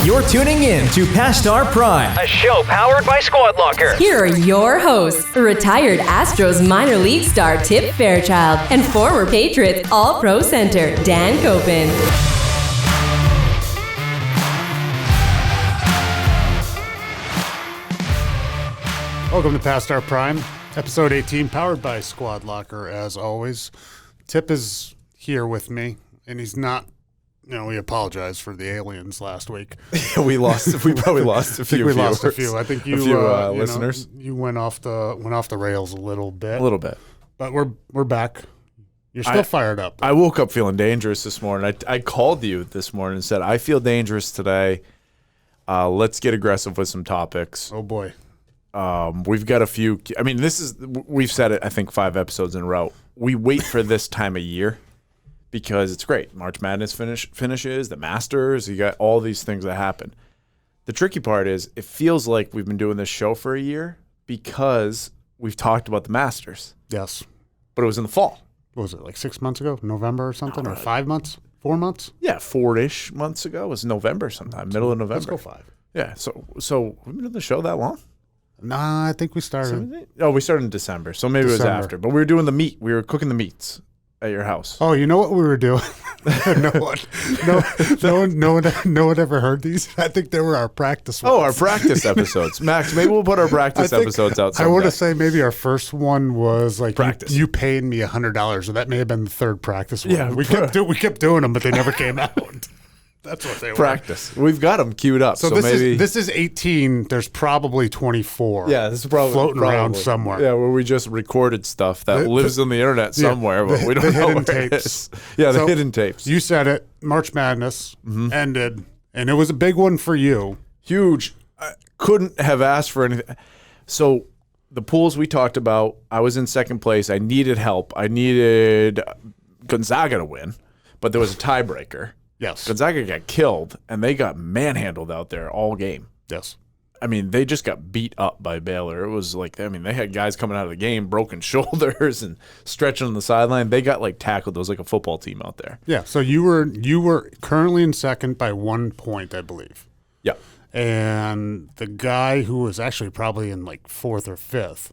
You're tuning in to Past Our Prime, a show powered by Squad Locker. Here are your hosts, retired Astros minor league star Tip Fairchild and former Patriots All-Pro center Dan Copen. Welcome to Past Our Prime, episode 18, powered by Squad Locker, as always. Tip is here with me, and he's not, we apologize for the aliens last week. We probably lost a few. I think you, listeners. You went off the rails a little bit. A little bit. But we're back. You're still fired up. I woke up feeling dangerous this morning. I called you this morning and said, I feel dangerous today. Let's get aggressive with some topics. Oh, boy. We've got a few. We've said it, I think, 5 episodes in a row. We wait for this time of year because it's great. March Madness finishes, the Masters, you got all these things that happen. The tricky part is it feels like we've been doing this show for a year because we've talked about the Masters. Yes. But it was in the fall. What was it, like 6 months ago? November or something? Or 5 months? 4 months? Yeah, 4-ish months ago. It was November sometime, middle of November. Let's go 5. Yeah, so we've been doing the show that long? Nah, I think we started. We started in December, so maybe it was after. But we were doing the meat. We were cooking the meats at your house. Oh, you know what we were doing? No one ever heard these. I think they were our practice ones. Oh, our practice episodes. Max, maybe we'll put our practice episodes out someday. I want to say maybe our first one was like practice. You paying me $100, or that may have been the third practice one. Yeah, we kept doing them, but they never came out. That's what they were. Practice. We've got them queued up. So this is 18. There's probably 24. Yeah, this is probably floating around somewhere. Yeah, where we just recorded stuff that lives on the internet somewhere, but we don't know where it is. Yeah, the hidden tapes. You said it. March Madness ended, and it was a big one for you. Huge. I couldn't have asked for anything. So the pools we talked about, I was in second place. I needed help. I needed Gonzaga to win, but there was a tiebreaker. Yes. Gonzaga got killed, and they got manhandled out there all game. Yes. I mean, they just got beat up by Baylor. It was like, they had guys coming out of the game, broken shoulders and stretching on the sideline. They got, tackled. It was like a football team out there. Yeah, so you were currently in second by 1 point, I believe. Yeah. And the guy who was actually probably in, 4th or 5th.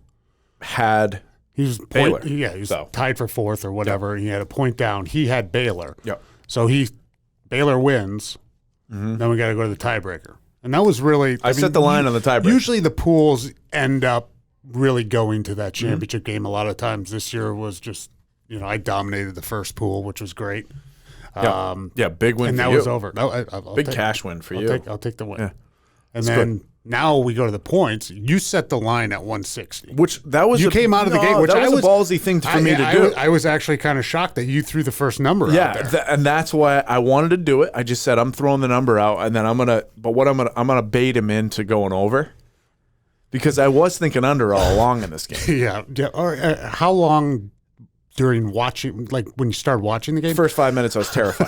He was Baylor. He was tied for 4th or whatever, and he had a point down. He had Baylor. Yeah. So Baylor wins, then we got to go to the tiebreaker. And that was really – I set the line on the tiebreaker. Usually the pools end up really going to that championship game a lot of times. This year was just I dominated the first pool, which was great. Big win and for that you. was over. Big cash win for you. I'll take the win. Yeah. And then now we go to the points. You set the line at 160. You came out of the gate, which that was a ballsy thing for me to do. I was actually kind of shocked that you threw the first number out there. And that's why I wanted to do it. I just said I'm throwing the number out, and then I'm gonna bait him into going over, because I was thinking under all along in this game. Yeah. Or, how long during watching, when you started watching the game? First 5 minutes, I was terrified.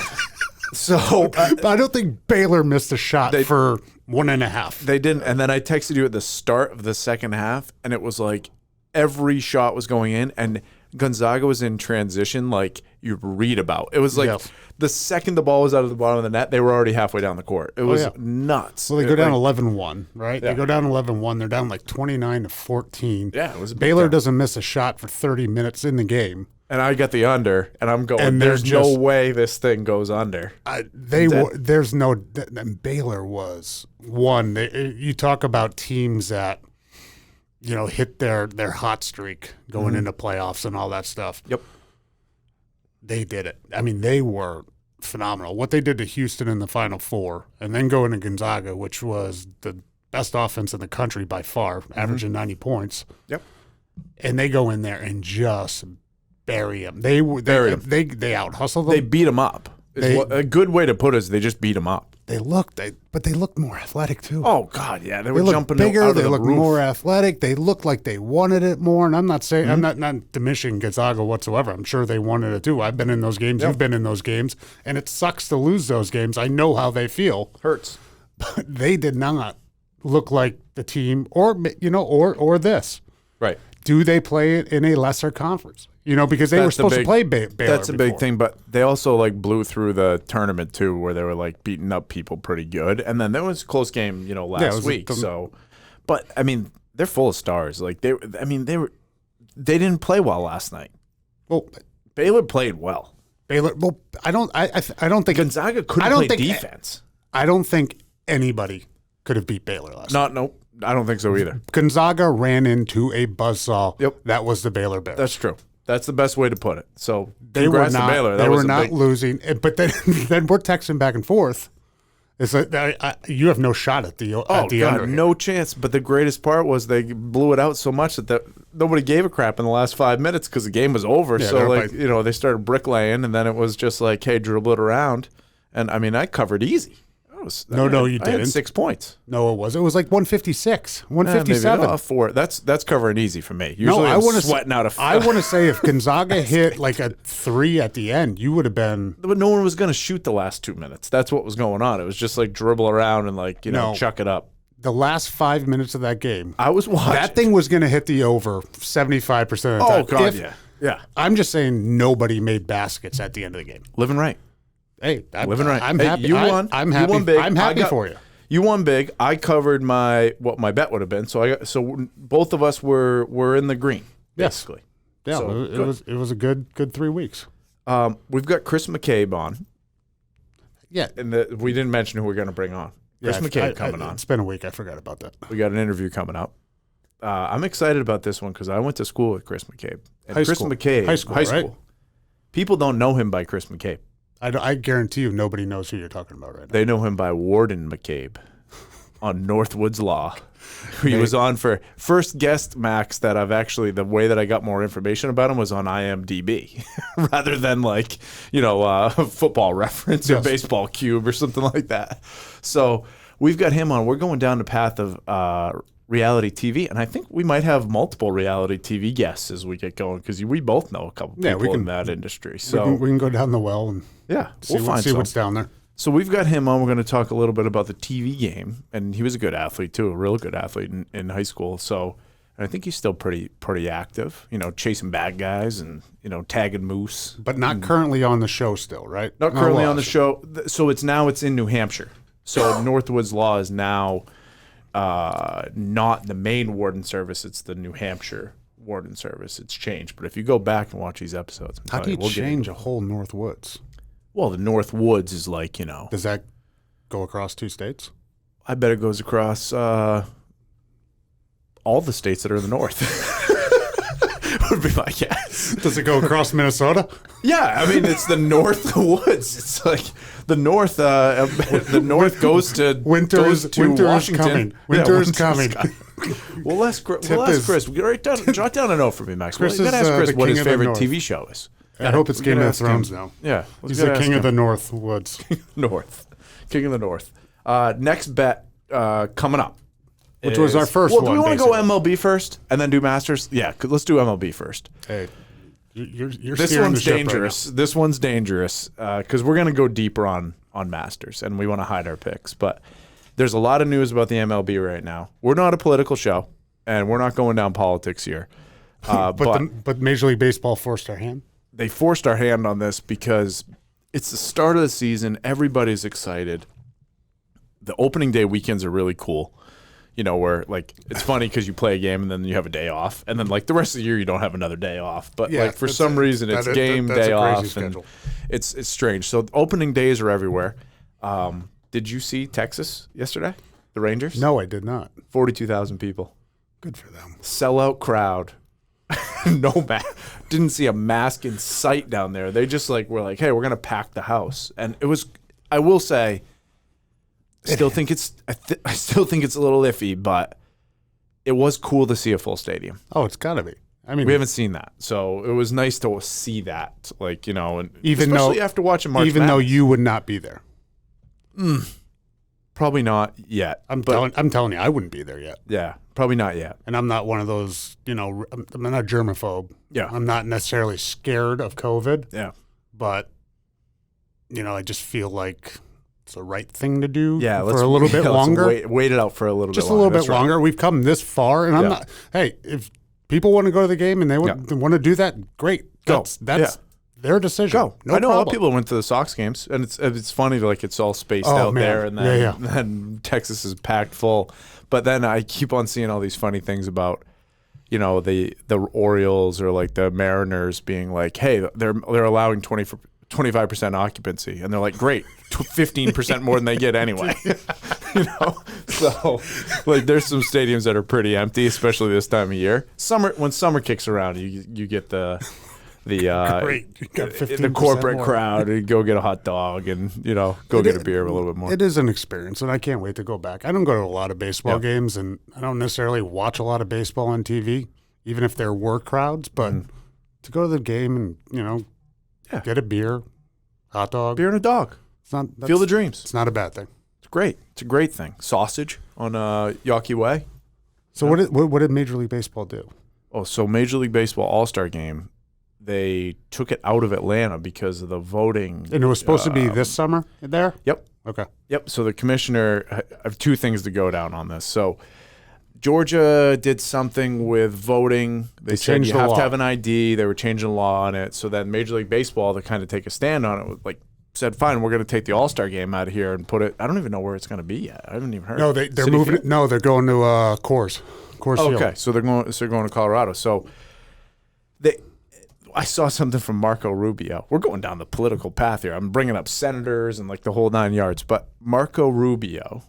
But I don't think Baylor missed a shot for 1.5. They didn't. And then I texted you at the start of the second half, and it was like every shot was going in, and Gonzaga was in transition like you read about. It was like the second the ball was out of the bottom of the net, they were already halfway down the court. It was nuts. Well, they go down 11-1, right? Yeah. They go down 11-1. They're down 29-14. Yeah, it was Baylor doesn't miss a shot for 30 minutes in the game. And I got the under, and I'm going, and there's no way this thing goes under. There's no – Baylor was one. You talk about teams that, hit their hot streak going into playoffs and all that stuff. Yep. They did it. I mean, they were phenomenal. What they did to Houston in the Final Four, and then going to Gonzaga, which was the best offense in the country by far, averaging 90 points. Yep. And they go in there and just – bury them. They out hustled them. They beat them up. A good way to put it is they just beat them up. They looked more athletic too. Oh God, yeah, they were looked jumping bigger. Out of they the looked roof. more athletic. They looked like they wanted it more. And I'm not saying I'm not diminishing Gonzaga whatsoever. I'm sure they wanted it too. I've been in those games. Yep. You've been in those games, and it sucks to lose those games. I know how they feel. Hurts. But they did not look like the team, or this. Right. Do they play it in a lesser conference? because they were supposed to play Baylor. That's a big before. thing, but they also like blew through the tournament too, where they were like beating up people pretty good. And then there was a close game, last week. But I mean, they're full of stars. Like they didn't play well last night. Well, Baylor played well. Well, I don't think Gonzaga couldn't play defense. I don't think anybody could have beat Baylor last night. No, I don't think so either. Gonzaga ran into a buzzsaw. Yep. That was the Baylor Bears. That's true. That's the best way to put it. So they were congrats not, to Baylor. They were not losing. But then we're texting back and forth. It's like you have no shot at the under. No chance. But the greatest part was they blew it out so much that nobody gave a crap in the last 5 minutes because the game was over. Yeah, so they started bricklaying, and then it was just like, hey, dribble it around. And I mean, I covered easy. You didn't. I had 6 points. No, it was. It was like 156, 157. Maybe, 4. That's covering easy for me. Usually I'm sweating out of. I want to say if Gonzaga hit like a 3 at the end, you would have been. But no one was going to shoot the last 2 minutes. That's what was going on. It was just like dribble around and chuck it up. The last 5 minutes of that game, I was watching. That thing was going to hit the over 75% of the time. Oh God, yeah. I'm just saying nobody made baskets at the end of the game. Living right. Hey, living right. I'm happy. You won. I'm happy. You won big. I'm happy for you. You won big. I covered what my bet would have been. So both of us were in the green, basically. Yeah, so it was a good 3 weeks. We've got Kris MacCabe on. Yeah, and we didn't mention who we're going to bring on. Kris MacCabe coming on. It's been a week. I forgot about that. We got an interview coming up. I'm excited about this one because I went to school with Kris MacCabe. And Kris MacCabe, high school. Right? People don't know him by Kris MacCabe. I guarantee you nobody knows who you're talking about right now. They know him by Warden MacCabe on Northwoods Law. He was on for first guest Max that I've actually, the way that I got more information about him was on IMDb rather than Football Reference or Baseball Cube or something like that. So we've got him on. We're going down the path of reality TV, and I think we might have multiple reality TV guests as we get going because we both know a couple people in that industry. So we can go down the well and see what's down there. So we've got him on. We're going to talk a little bit about the TV game, and he was a good athlete too, a real good athlete in high school. So I think he's still pretty active, chasing bad guys and tagging moose. But not currently on the show still, right? Not currently on the show. So it's in New Hampshire. So Northwoods Law is now not the Maine Warden Service. It's the New Hampshire Warden Service. It's changed. But if you go back and watch these episodes, how do you change a whole Northwoods? Well, the Northwoods is like, Does that go across 2 states? I bet it goes across all the states that are in the north. Would be my guess. Does it go across Minnesota? Yeah, I mean it's the Northwoods. It's like the north. The north goes to winter is Washington. Coming. Winter is coming. We'll ask Chris. Jot down a note for me, Max. Chris we got to ask Chris what his favorite North. TV show is. I hope it's Game of Thrones now. Yeah, he's the king of the Northwoods. King of the North. Next bet coming up. Which was our first one. Do we want to go MLB first and then do Masters? Yeah, let's do MLB first. Hey, you're this steering one's the ship dangerous. Right this one's dangerous because we're going to go deeper on Masters and we want to hide our picks. But there's a lot of news about the MLB right now. We're not a political show and we're not going down politics here. But Major League Baseball forced our hand. They forced our hand on this because it's the start of the season. Everybody's excited. The opening day weekends are really cool. Where it's funny because you play a game and then you have a day off, and then the rest of the year you don't have another day off. But for some reason it's game day off, and it's strange. So opening days are everywhere. Did you see Texas yesterday? The Rangers? No, I did not. 42,000 people. Good for them. Sellout crowd. No mask. Didn't see a mask in sight down there. They just were like, hey, we're gonna pack the house, and it was. I will say. I still think it's a little iffy, but it was cool to see a full stadium. Oh, it's got to be. I mean, we haven't seen that, so it was nice to see that. And especially after watching March Madness. Though you would not be there. Probably not yet. I'm telling you, I wouldn't be there yet. Yeah, probably not yet. And I'm not one of those. I'm not germaphobe. Yeah, I'm not necessarily scared of COVID. Yeah, but I just feel like. It's the right thing to do for a little bit longer. Wait it out for a little bit longer. Just a little bit longer. We've come this far, and I'm not. Hey, if people want to go to the game and they want to do that, great. Go. That's their decision. Go. No I know a lot of problem. people went to the Sox games, and it's funny, like it's all spaced out man. there, and then Texas is packed full. But then I keep on seeing all these funny things about, the Orioles or like the Mariners being like, hey, they're allowing 25% occupancy, and they're like, great, 15% more than they get anyway. So like there's some stadiums that are pretty empty, especially this time of year. When summer kicks around, you get the Great. You got 15% the corporate more. crowd and go get a hot dog and go get a beer a little bit more. It is an experience, and I can't wait to go back. I don't go to a lot of baseball games, and I don't necessarily watch a lot of baseball on TV, even if there were crowds. But to go to the game and get a beer, hot dog, Beer and a dog. Feel the dreams. It's not a bad thing. It's great. It's a great thing. Sausage on Yawkey Way. So what did Major League Baseball do? Oh, so Major League Baseball All-Star Game, they took it out of Atlanta because of the voting. And it was supposed to be this summer there? Yep. Okay. Yep. So the commissioner, I have two things to go down on this. So Georgia did something with voting. They said changed you the have law. to have an ID. They were changing the law on it. So then Major League Baseball, to kind of take a stand on it, said, fine, we're going to take the All-Star Game out of here and put it. I don't even know where it's going to be yet. I haven't even heard. No, they're Citi moving. Field? No, they're going to Coors Field. Okay, so they're going to Colorado. So I saw something from Marco Rubio. We're going down the political path here. I'm bringing up senators and like the whole 9 yards. But Marco Rubio,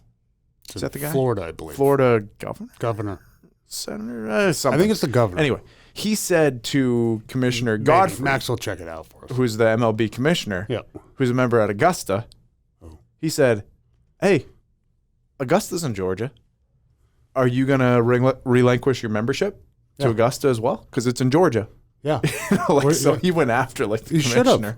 is that the guy? Florida, I believe. Florida governor, Governor. something. I think it's the governor. Anyway, he said to Commissioner Maybe. Godfrey, Max will check it out for us. who's the MLB commissioner, Yeah. who's a member at Augusta, he said, hey, Augusta's in Georgia. Are you going to relinquish your membership to Augusta as well? Because it's in Georgia. Yeah. So he went after the He should have. commissioner.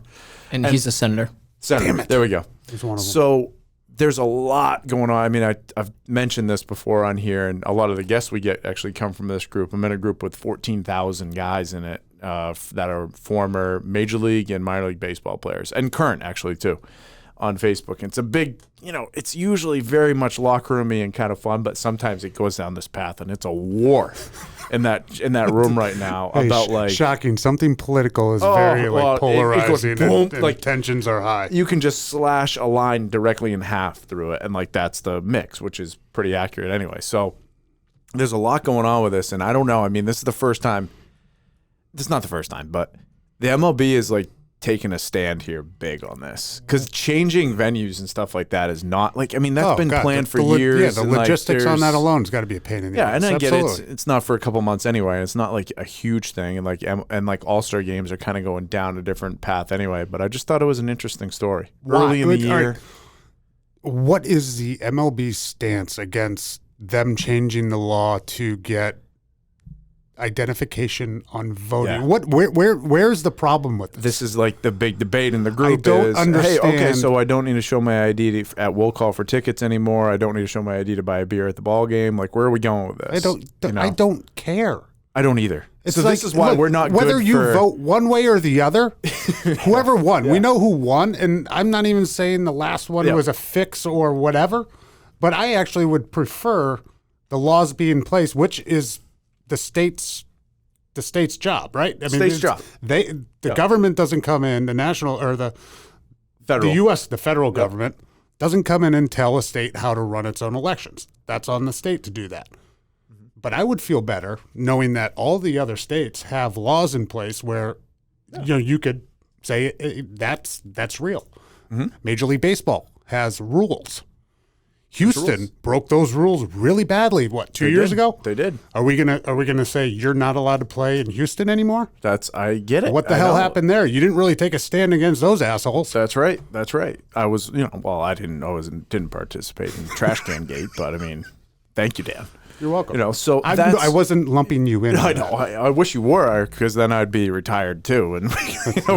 And he's a senator. Senator. There we go. He's one of them. So there's a lot going on. I mean, I've mentioned this before on here, and a lot of the guests we get actually come from this group. I'm in a group with 14,000 guys in it that are former Major League and minor league baseball players, and current actually too, on Facebook. And it's a big, it's usually very much locker roomy and kind of fun, but sometimes it goes down this path, and it's a war in that room right now about shocking. Something political is very polarizing. It goes boom, and tensions are high. you can just slash a line directly in half through it, and that's the mix, which is pretty accurate anyway. So there's a lot going on with this, and I don't know. I mean, this is the first time. This is not the first time, but the MLB is taking a stand here big on this, because changing venues and stuff like that is not that's been planned for years. Yeah, the and, logistics on that alone has got to be a pain in the ass. and I get Absolutely. it's not for a couple months anyway. It's not a huge thing, and All-Star games are kind of going down a different path anyway. But I just thought it was an interesting story early in the All year. right. What is the MLB's stance against them changing the law to get identification on voting? Yeah. Where's the problem with this? This is the big debate in the group. don't is, understand- Hey, okay, so I don't need to show my ID at will call for tickets anymore. I don't need to show my ID to buy a beer at the ball game. Where are we going with this? I don't care. I don't either. It's So this is why look, we're not whether good you for- vote one way or the other, whoever won. We know who won, and I'm not even saying the last one Yeah. was a fix or whatever, but I actually would prefer the laws be in place, which is the state's job, right? I mean, State's job. The government doesn't come in, the national or the Federal. the federal government doesn't come in and tell a state how to run its own elections. That's on the state to do that. But I would feel better knowing that all the other states have laws in place where you could say that's real. Mm-hmm. Major League Baseball has rules. Houston broke those rules really badly. What, 2 years ago? They did. Are we gonna say you're not allowed to play in Houston anymore? I get it. What the I hell know. happened there? You didn't really take a stand against those assholes. That's right. I was, I didn't participate in Trash Can Gate, but I mean, thank you, Dan. You're welcome. So I wasn't lumping you in. I know. I wish you were, because then I'd be retired too, and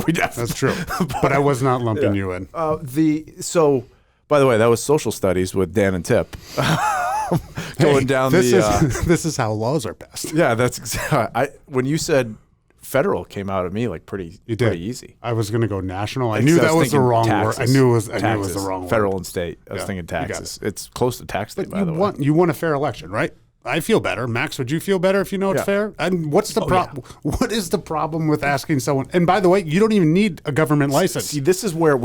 we'd have That's true. But I was not lumping you in. By the way, that was social studies with Dan and Tip. Going down this is how laws are passed. Yeah, that's exactly. When you said federal, came out of me pretty easy. I was going to go national. I knew that was the wrong word. I knew it was the wrong word. Federal and state. I was Yeah, thinking you got taxes. It's close to tax day, But by the way. you want a fair election, right? I feel better. Max, would you feel better if you know it's fair? And what's the problem? What is the problem with asking someone? And by the way, you don't even need a government license. See, this is where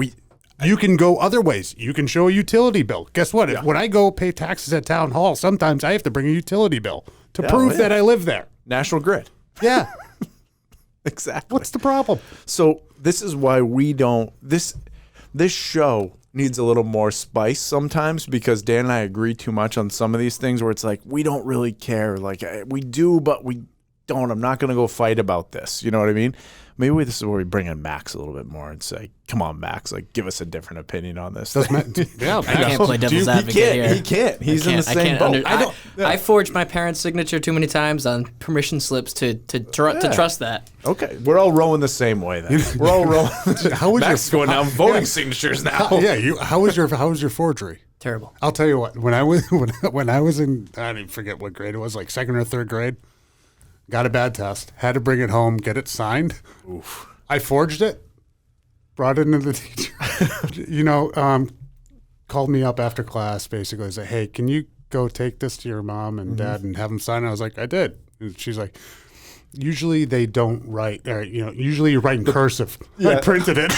you can go other ways. You can show a utility bill. Guess what? When I go pay taxes at town hall, sometimes I have to bring a utility bill to prove that I live there. National Grid. Yeah. Exactly. What's the problem? So this is why we don't. This show needs a little more spice sometimes, because Dan and I agree too much on some of these things where it's like, we don't really care. Like, we do, but we don't. I'm not going to go fight about this. You know what I mean? Maybe this is where we bring in Max a little bit more and say, come on, Max, like, give us a different opinion on this. I can't play devil's advocate here. He can't. He's in the same boat. I forged my parents' signature too many times on permission slips to trust that. Okay, we're all rowing the same way then. We're all rowing. How was Max going down voting signatures now? How was your forgery? Terrible. I'll tell you what. When I was in, I don't even forget what grade it was, like second or third grade. Got a bad test. Had to bring it home, get it signed. Oof. I forged it. Brought it into the teacher. Called me up after class, basically said, "Hey, can you go take this to your mom and dad and have them sign it?" I was like, "I did." And she's like, "Usually they don't write, or usually you write in cursive." I printed it.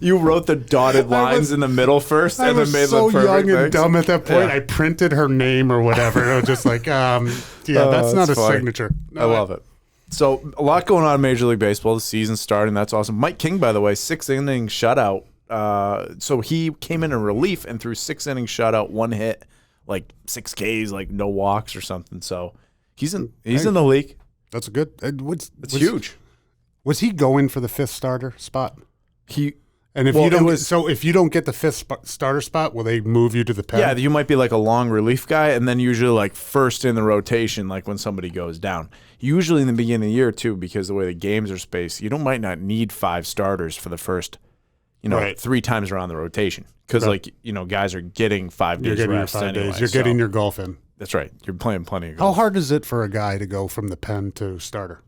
You wrote the dotted lines in the middle first, and then made so them perfect. young and dumb at that point. I printed her name or whatever. It was just like, that's not a signature. No, I love it. So a lot going on in Major League Baseball. The season's starting. That's awesome. Mike King, by the way, 6-inning shutout. So he came in relief and threw 6-inning shutout, 1 hit, like 6 Ks, like no walks or something. So he's in the league. That's a good. It's huge. Was he going for the 5th starter spot? If you don't get the 5th starter spot, will they move you to the pen? Yeah, you might be like a long relief guy, and then usually like first in the rotation, like when somebody goes down. Usually in the beginning of the year too, because the way the games are spaced, you might not need 5 starters for the first, 3 times around the rotation, because guys are getting 5 days rest anyway. You're getting your golf in. That's right. You're playing plenty of golf. How hard is it for a guy to go from the pen to starter?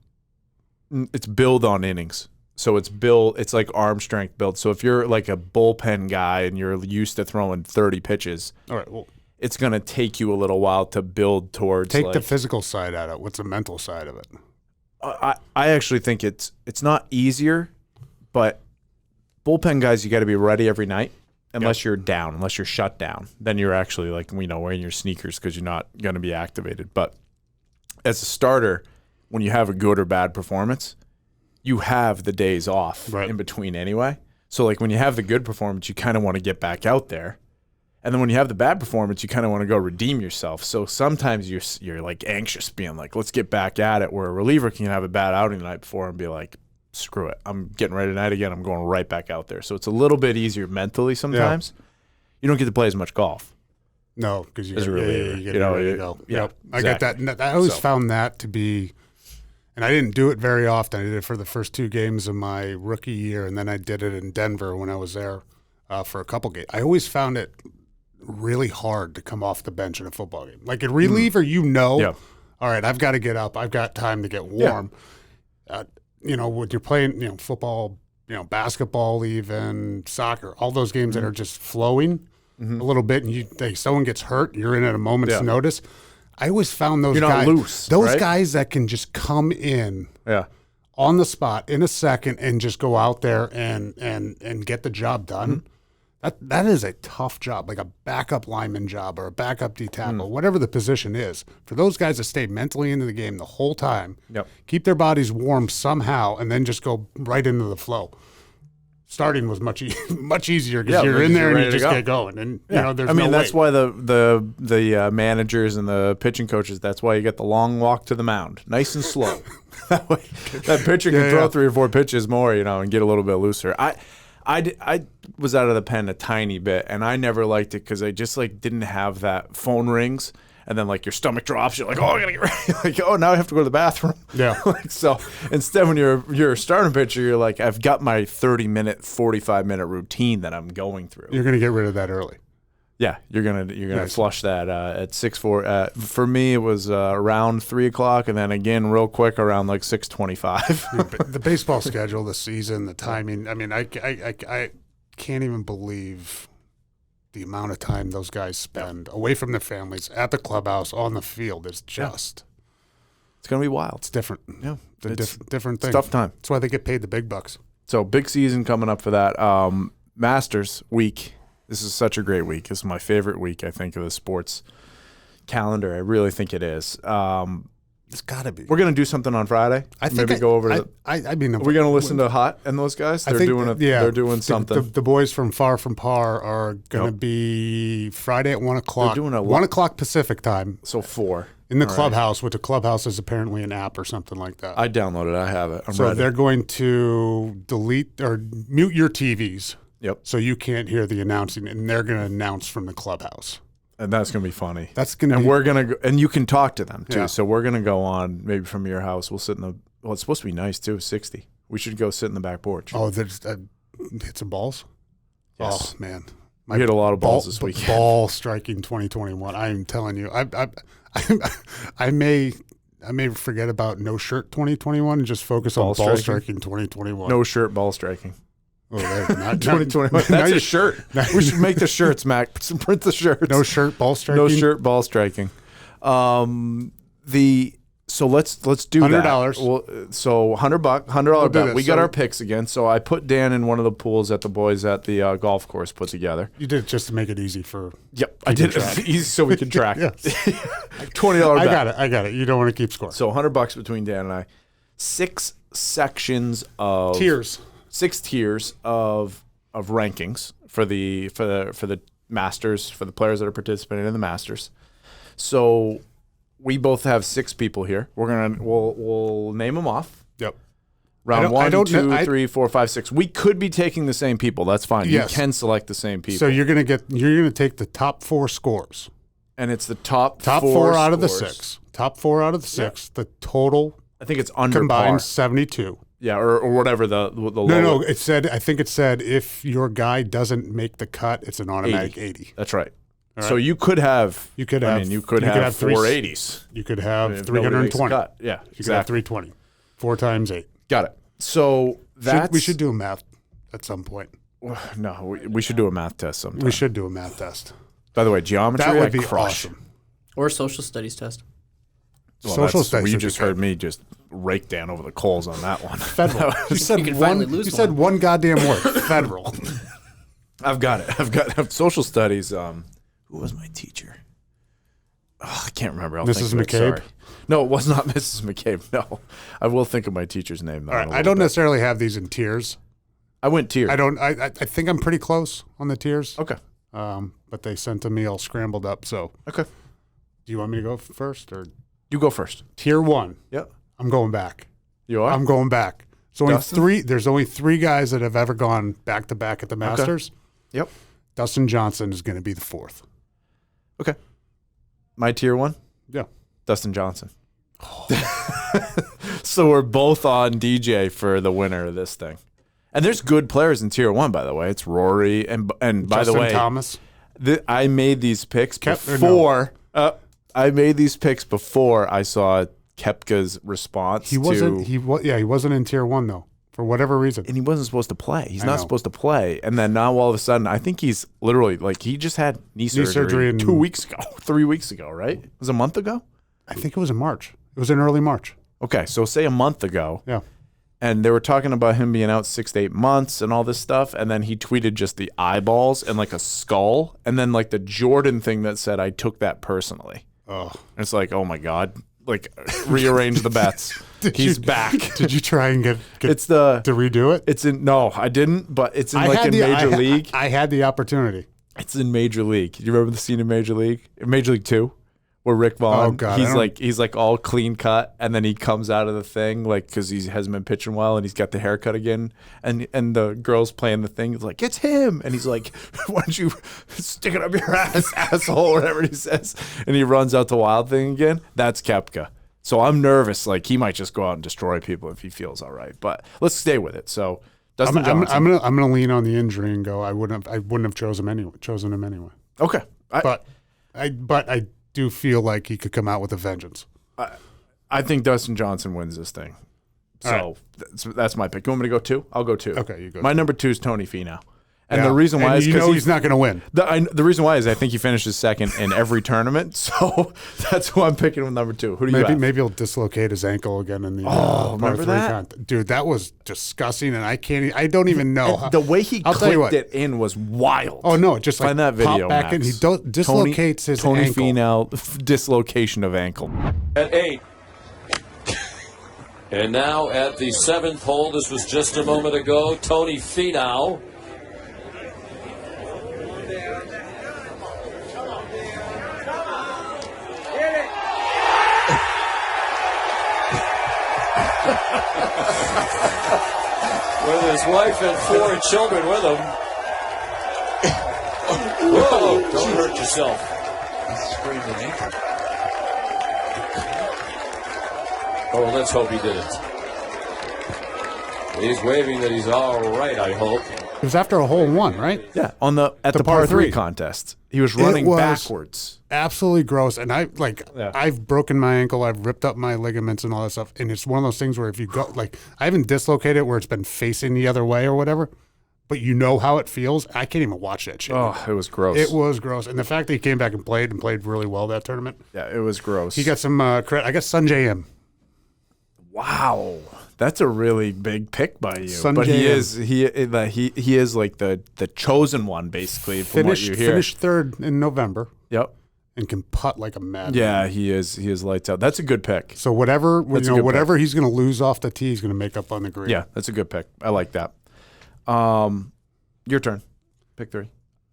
It's build on innings. So it's like arm strength build. So if you're like a bullpen guy and you're used to throwing 30 pitches, all right, well, it's going to take you a little while to build towards. Take the physical side out of it. What's the mental side of it? I actually think it's not easier, but bullpen guys, you got to be ready every night. Unless you're down, unless you're shut down, then you're actually wearing your sneakers because you're not going to be activated. But as a starter, when you have a good or bad performance, you have the days off in between anyway. So like when you have the good performance, you kind of want to get back out there. And then when you have the bad performance, you kind of want to go redeem yourself. So sometimes you're like anxious, being like, let's get back at it, where a reliever can have a bad outing the night before and be like, screw it, I'm getting ready tonight again, I'm going right back out there. So it's a little bit easier mentally sometimes. You don't get to play as much golf. No, because you get ready to go. Yep. I got that. I always found that to be... And I didn't do it very often. I did it for the first 2 games of my rookie year, and then I did it in Denver when I was there for a couple games. I always found it really hard to come off the bench in a football game. Like a reliever, all right, I've got to get up. I've got time to get warm. When you're playing, football, basketball, even soccer, all those games that are just flowing a little bit, and someone gets hurt, you're in at a moment's notice. I always found those guys, loose, guys that can just come in on the spot in a second and just go out there and get the job done. That is a tough job, like a backup lineman job or a backup D tackle, whatever the position is. For those guys to stay mentally into the game the whole time, keep their bodies warm somehow, and then just go right into the flow. Starting was much easier because you're in there and you just get going, and that's why the managers and the pitching coaches. That's why you get the long walk to the mound, nice and slow. That way, that pitcher can throw 3 or 4 pitches more, and get a little bit looser. I was out of the pen a tiny bit, and I never liked it because I just didn't have that phone rings. And then your stomach drops, you're like, oh, I gotta get ready. Now I have to go to the bathroom. Yeah. So instead, when you're a starting pitcher, you're like, I've got my 30-minute, 45-minute routine that I'm going through. You're gonna get rid of that early. Yeah, you're gonna flush that at 6:4. For me, it was around 3:00, and then again real quick around 6:25. The baseball schedule, the season, the timing. I mean, I can't even believe the amount of time those guys spend away from their families at the clubhouse on the field is just It's going to be wild. it's different. Yeah. It's a different thing. It's tough time. That's why they get paid the big bucks. So big season coming up for that. Masters week. This is such a great week. This is my favorite week, I think, of the sports calendar. I really think it is. It's got to be. We're going to do something on Friday. I think Maybe go over. I mean, are we going to listen to Hot and those guys? They're They're doing something. The boys from Far From Par are going to be Friday at 1 o'clock. They're doing a 1 o'clock Pacific time So 4 in the clubhouse, which the clubhouse is apparently an app or something like that. I downloaded it. I have it. I'm so ready. they're going to delete or mute your TVs. Yep. So you can't hear the announcing, and they're going to announce from the clubhouse. And that's going to be funny. That's going to And be. we're going to go, and you can talk to them too. Yeah. So we're going to go on maybe from your house. We'll sit in the, well, it's supposed to be nice too, 60. We should go sit in the back porch. Oh, there's hit some balls. Yes. Oh man, We hit a lot of balls this weekend. Ball striking 2021. I'm telling you, I may forget about no shirt 2021 and just focus on ball striking 2021. No shirt ball striking. Oh, not 2021. That's a shirt. We should make the shirts, Mac. Print the shirts. No shirt ball striking. No shirt ball striking. So let's do that. $100. Well, so $100 bet. this. We got So- our picks again. So I put Dan in one of the pools that the boys at the golf course put together. You did it just to make it easy for. Yep, I did it easy so we could track. Yes. $20 bet. I got it. You don't want to keep score. So $100 between Dan and I. 6 sections of Tiers. 6 tiers of rankings for the Masters, for the players that are participating in the Masters. So we both have 6 people here. We'll name them off. Yep. Round 1, 2, 3, 4, 5, 6. We could be taking the same people. That's fine. Yes. You can select the same people. So you're gonna take the top 4 scores. And it's the top 4 out of the scores. 6. Top 4 out of the 6. The total I think it's under combined par. 72. Yeah, or whatever the lower. No. I think it said if your guy doesn't make the cut, it's an automatic 80. That's right. All right. So you could have. You could I have- mean, you could you could have have three- 480s. You could have If nobody makes a 320. cut. Yeah, You could have exactly. 320. 4 times 8. Got it. So that's We should do a math at some point. No, we should do a math test sometime. We should do a math test. By the way, geometry That would I be crush. awesome. Or a social studies test. Well, Social that's- studies You would be just good. heard me just rake down over the coals on that one. Federal. You said can one. finally lose You said one goddamn word. Federal. I've got it. I've got social studies. Who was my teacher? Oh, I can't remember. I'll Mrs. think of it, MacCabe? sorry. No, it was not Mrs. MacCabe. No, I will think of my teacher's name. Though, All in right. a I don't little bit. necessarily have these in tiers. I went tier. I think I'm pretty close on the tiers. Okay. But they sent to me all scrambled up. So Okay. do you want me to go first or You go first. tier 1? Yep. I'm going back. You are. I'm going back. So Dustin? there's only 3 guys that have ever gone back to back at the Masters. Yep. Dustin Johnson is going to be the 4th. Okay. My tier 1. Yeah. Dustin Johnson. So we're both on DJ for the winner of this thing. And there's good players in tier 1, by the way. It's Rory and by Justin the way, Thomas. I made these picks Kep- or before. I made these picks before I saw Koepka's response. He wasn't. He wasn't in tier 1 though, for whatever reason. And he wasn't supposed to play. He's I not know. supposed to play. And then now all of a sudden, I think he's literally like he just had knee surgery in- 2 weeks ago, 3 weeks ago, right? It was a month ago. I think it was in March. It was in early March. Okay, so say a month ago. Yeah. And they were talking about him being out 6 to 8 months and all this stuff. And then he tweeted just the eyeballs and like a skull. And then like the Jordan thing that said, I took that personally. Oh. And it's like, oh my God. Like rearrange the bets. He's back. Did you try and get It's the to redo it? it's in no, I didn't, but it's in I like had in the- Major I- League. I had the opportunity. It's in Major League. Do you remember the scene in Major League? In Major League 2? Where Rick Vaughn, Oh, God, I don't- he's like all clean cut, and then he comes out of the thing like because he hasn't been pitching well, and he's got the haircut again, and the girl's playing the thing. It's like it's him, and he's like, "Why don't you stick it up your ass, asshole?" Whatever he says, and he runs out the wild thing again. That's Koepka. So I'm nervous, like he might just go out and destroy people if he feels all right. But let's stay with it. So Dustin Johnson. I'm gonna lean on the injury and go. I wouldn't have chosen him anyway. Okay, But I do feel like he could come out with a vengeance. I think Dustin Johnson wins this thing. So that's my pick. You want me to go 2? I'll go 2. Okay, you go My two. number 2 is Tony Finau. And Yeah. the reason why And is you because know he's not going to win. The reason why is I think he finishes second in every tournament. So that's who I'm picking with number 2. Who do you have? Maybe he'll dislocate his ankle again in the remember par 3 that? Dude, that was disgusting, and I don't even know. The way he I'll tell you clicked what. it in was wild. Oh, no, it just Find like that video, popped back in. Max. He dislocates his Tony ankle. Finau dislocation of ankle. At 8. And now at the 7th hole, this was just a moment ago, Tony Finau. With his wife and 4 children with him. Whoa, don't hurt yourself. Sprained an ankle. Oh, let's hope he didn't. He's waving that he's all right, I hope. It was after a hole in 1, right? Yeah, at the par par 3 3 contest. He was running was backwards. Absolutely gross. And Yeah. I've broken my ankle, I've ripped up my ligaments and all that stuff. And it's one of those things where if you go, I haven't dislocated it where it's been facing the other way or whatever, but you know how it feels. I can't even watch that shit. Oh, it was gross. It was gross. And the fact that he came back and played really well that tournament. Yeah, it was gross. He got some credit. I guess Sanjay M. Wow, that's a really big pick by you. Sanjay But he M. is like the chosen one, basically, from what you hear. Finished 3rd in November Yep. and can putt like a madman. Yeah, he is. He is lights out. That's a good pick. So whatever That's a good whatever he's going to lose off the tee, he's going to make up on the green. Yeah, that's a good pick. I like that. Your turn. Pick 3.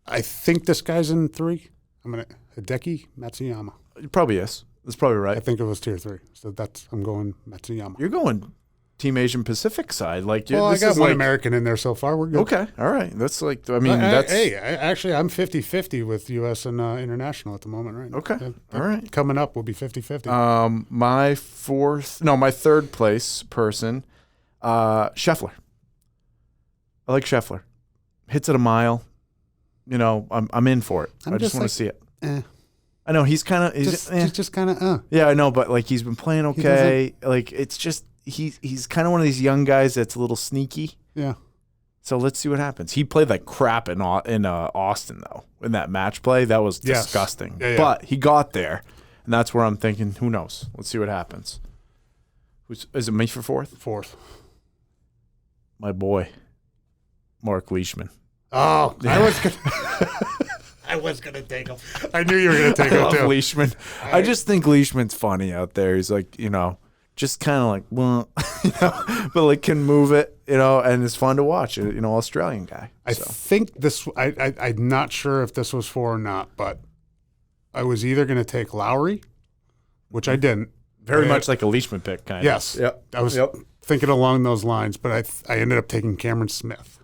I think this guy's in 3. I'm going to Hideki Matsuyama. It probably is. That's probably I right. think it was tier 3. So I'm going Matsuyama. You're going Team Asian Pacific side. Like, Well, I this got is one like, American in there so far. We're good. Okay, all right. That's like, I mean, that's Actually, I'm 50-50 with U.S. and international at the moment, right? Okay. Yeah, All right. Coming up, we'll be 50-50. my third place person, Scheffler. I like Scheffler. Hits it a mile. You know, I'm in for it. I just want to see it. I know he's kind of just kind of Yeah, I know, but like he's been playing okay. Like it's just he's kind of one of these young guys that's a little sneaky. Yeah. So let's see what happens. He played like crap in Austin though in that match play. That was Yes. disgusting. Yeah. But he got there, and that's where I'm thinking, who knows? Let's see what happens. Is it me for 4th? My boy, Mark Leishman. Oh, I was gonna take him. I knew you were gonna take I him love too. Leishman. I just think Leishman's funny out there. He's like, just kind of like, well, but like can move it, and it's fun to watch. Australian guy. I think this. I'm not sure if this was 4 or not, but I was either gonna take Lowry, which I didn't. Very much like a Leishman pick, kind of. Yes. Yep. I was thinking along those lines, but I ended up taking Cameron Smith.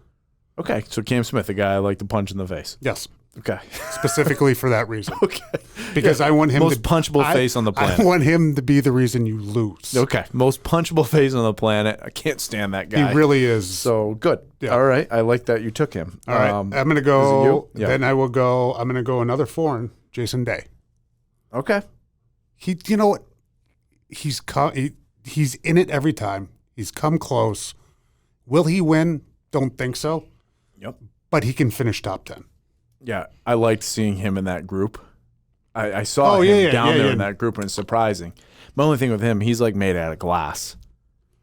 Okay, so Cam Smith, a guy I like to punch in the face. Yes. Okay. Specifically for that reason. Okay. Because I want him most punchable face on the planet. I want him to be the reason you lose. Okay. Most punchable face on the planet. I can't stand that guy. He really is. So good. Yeah. All right. I like that you took him. All right. I'm going to Is go. it you? Yeah. Then I will go. I'm going to go another foreign, Jason Day. Okay. You know what? He's in it every time. He's come close. Will he win? Don't think so. Yep. But he can finish top 10. Yeah. I liked seeing him in that group. I saw him down there in that group, and it's surprising. My only thing with him, he's like made out of glass.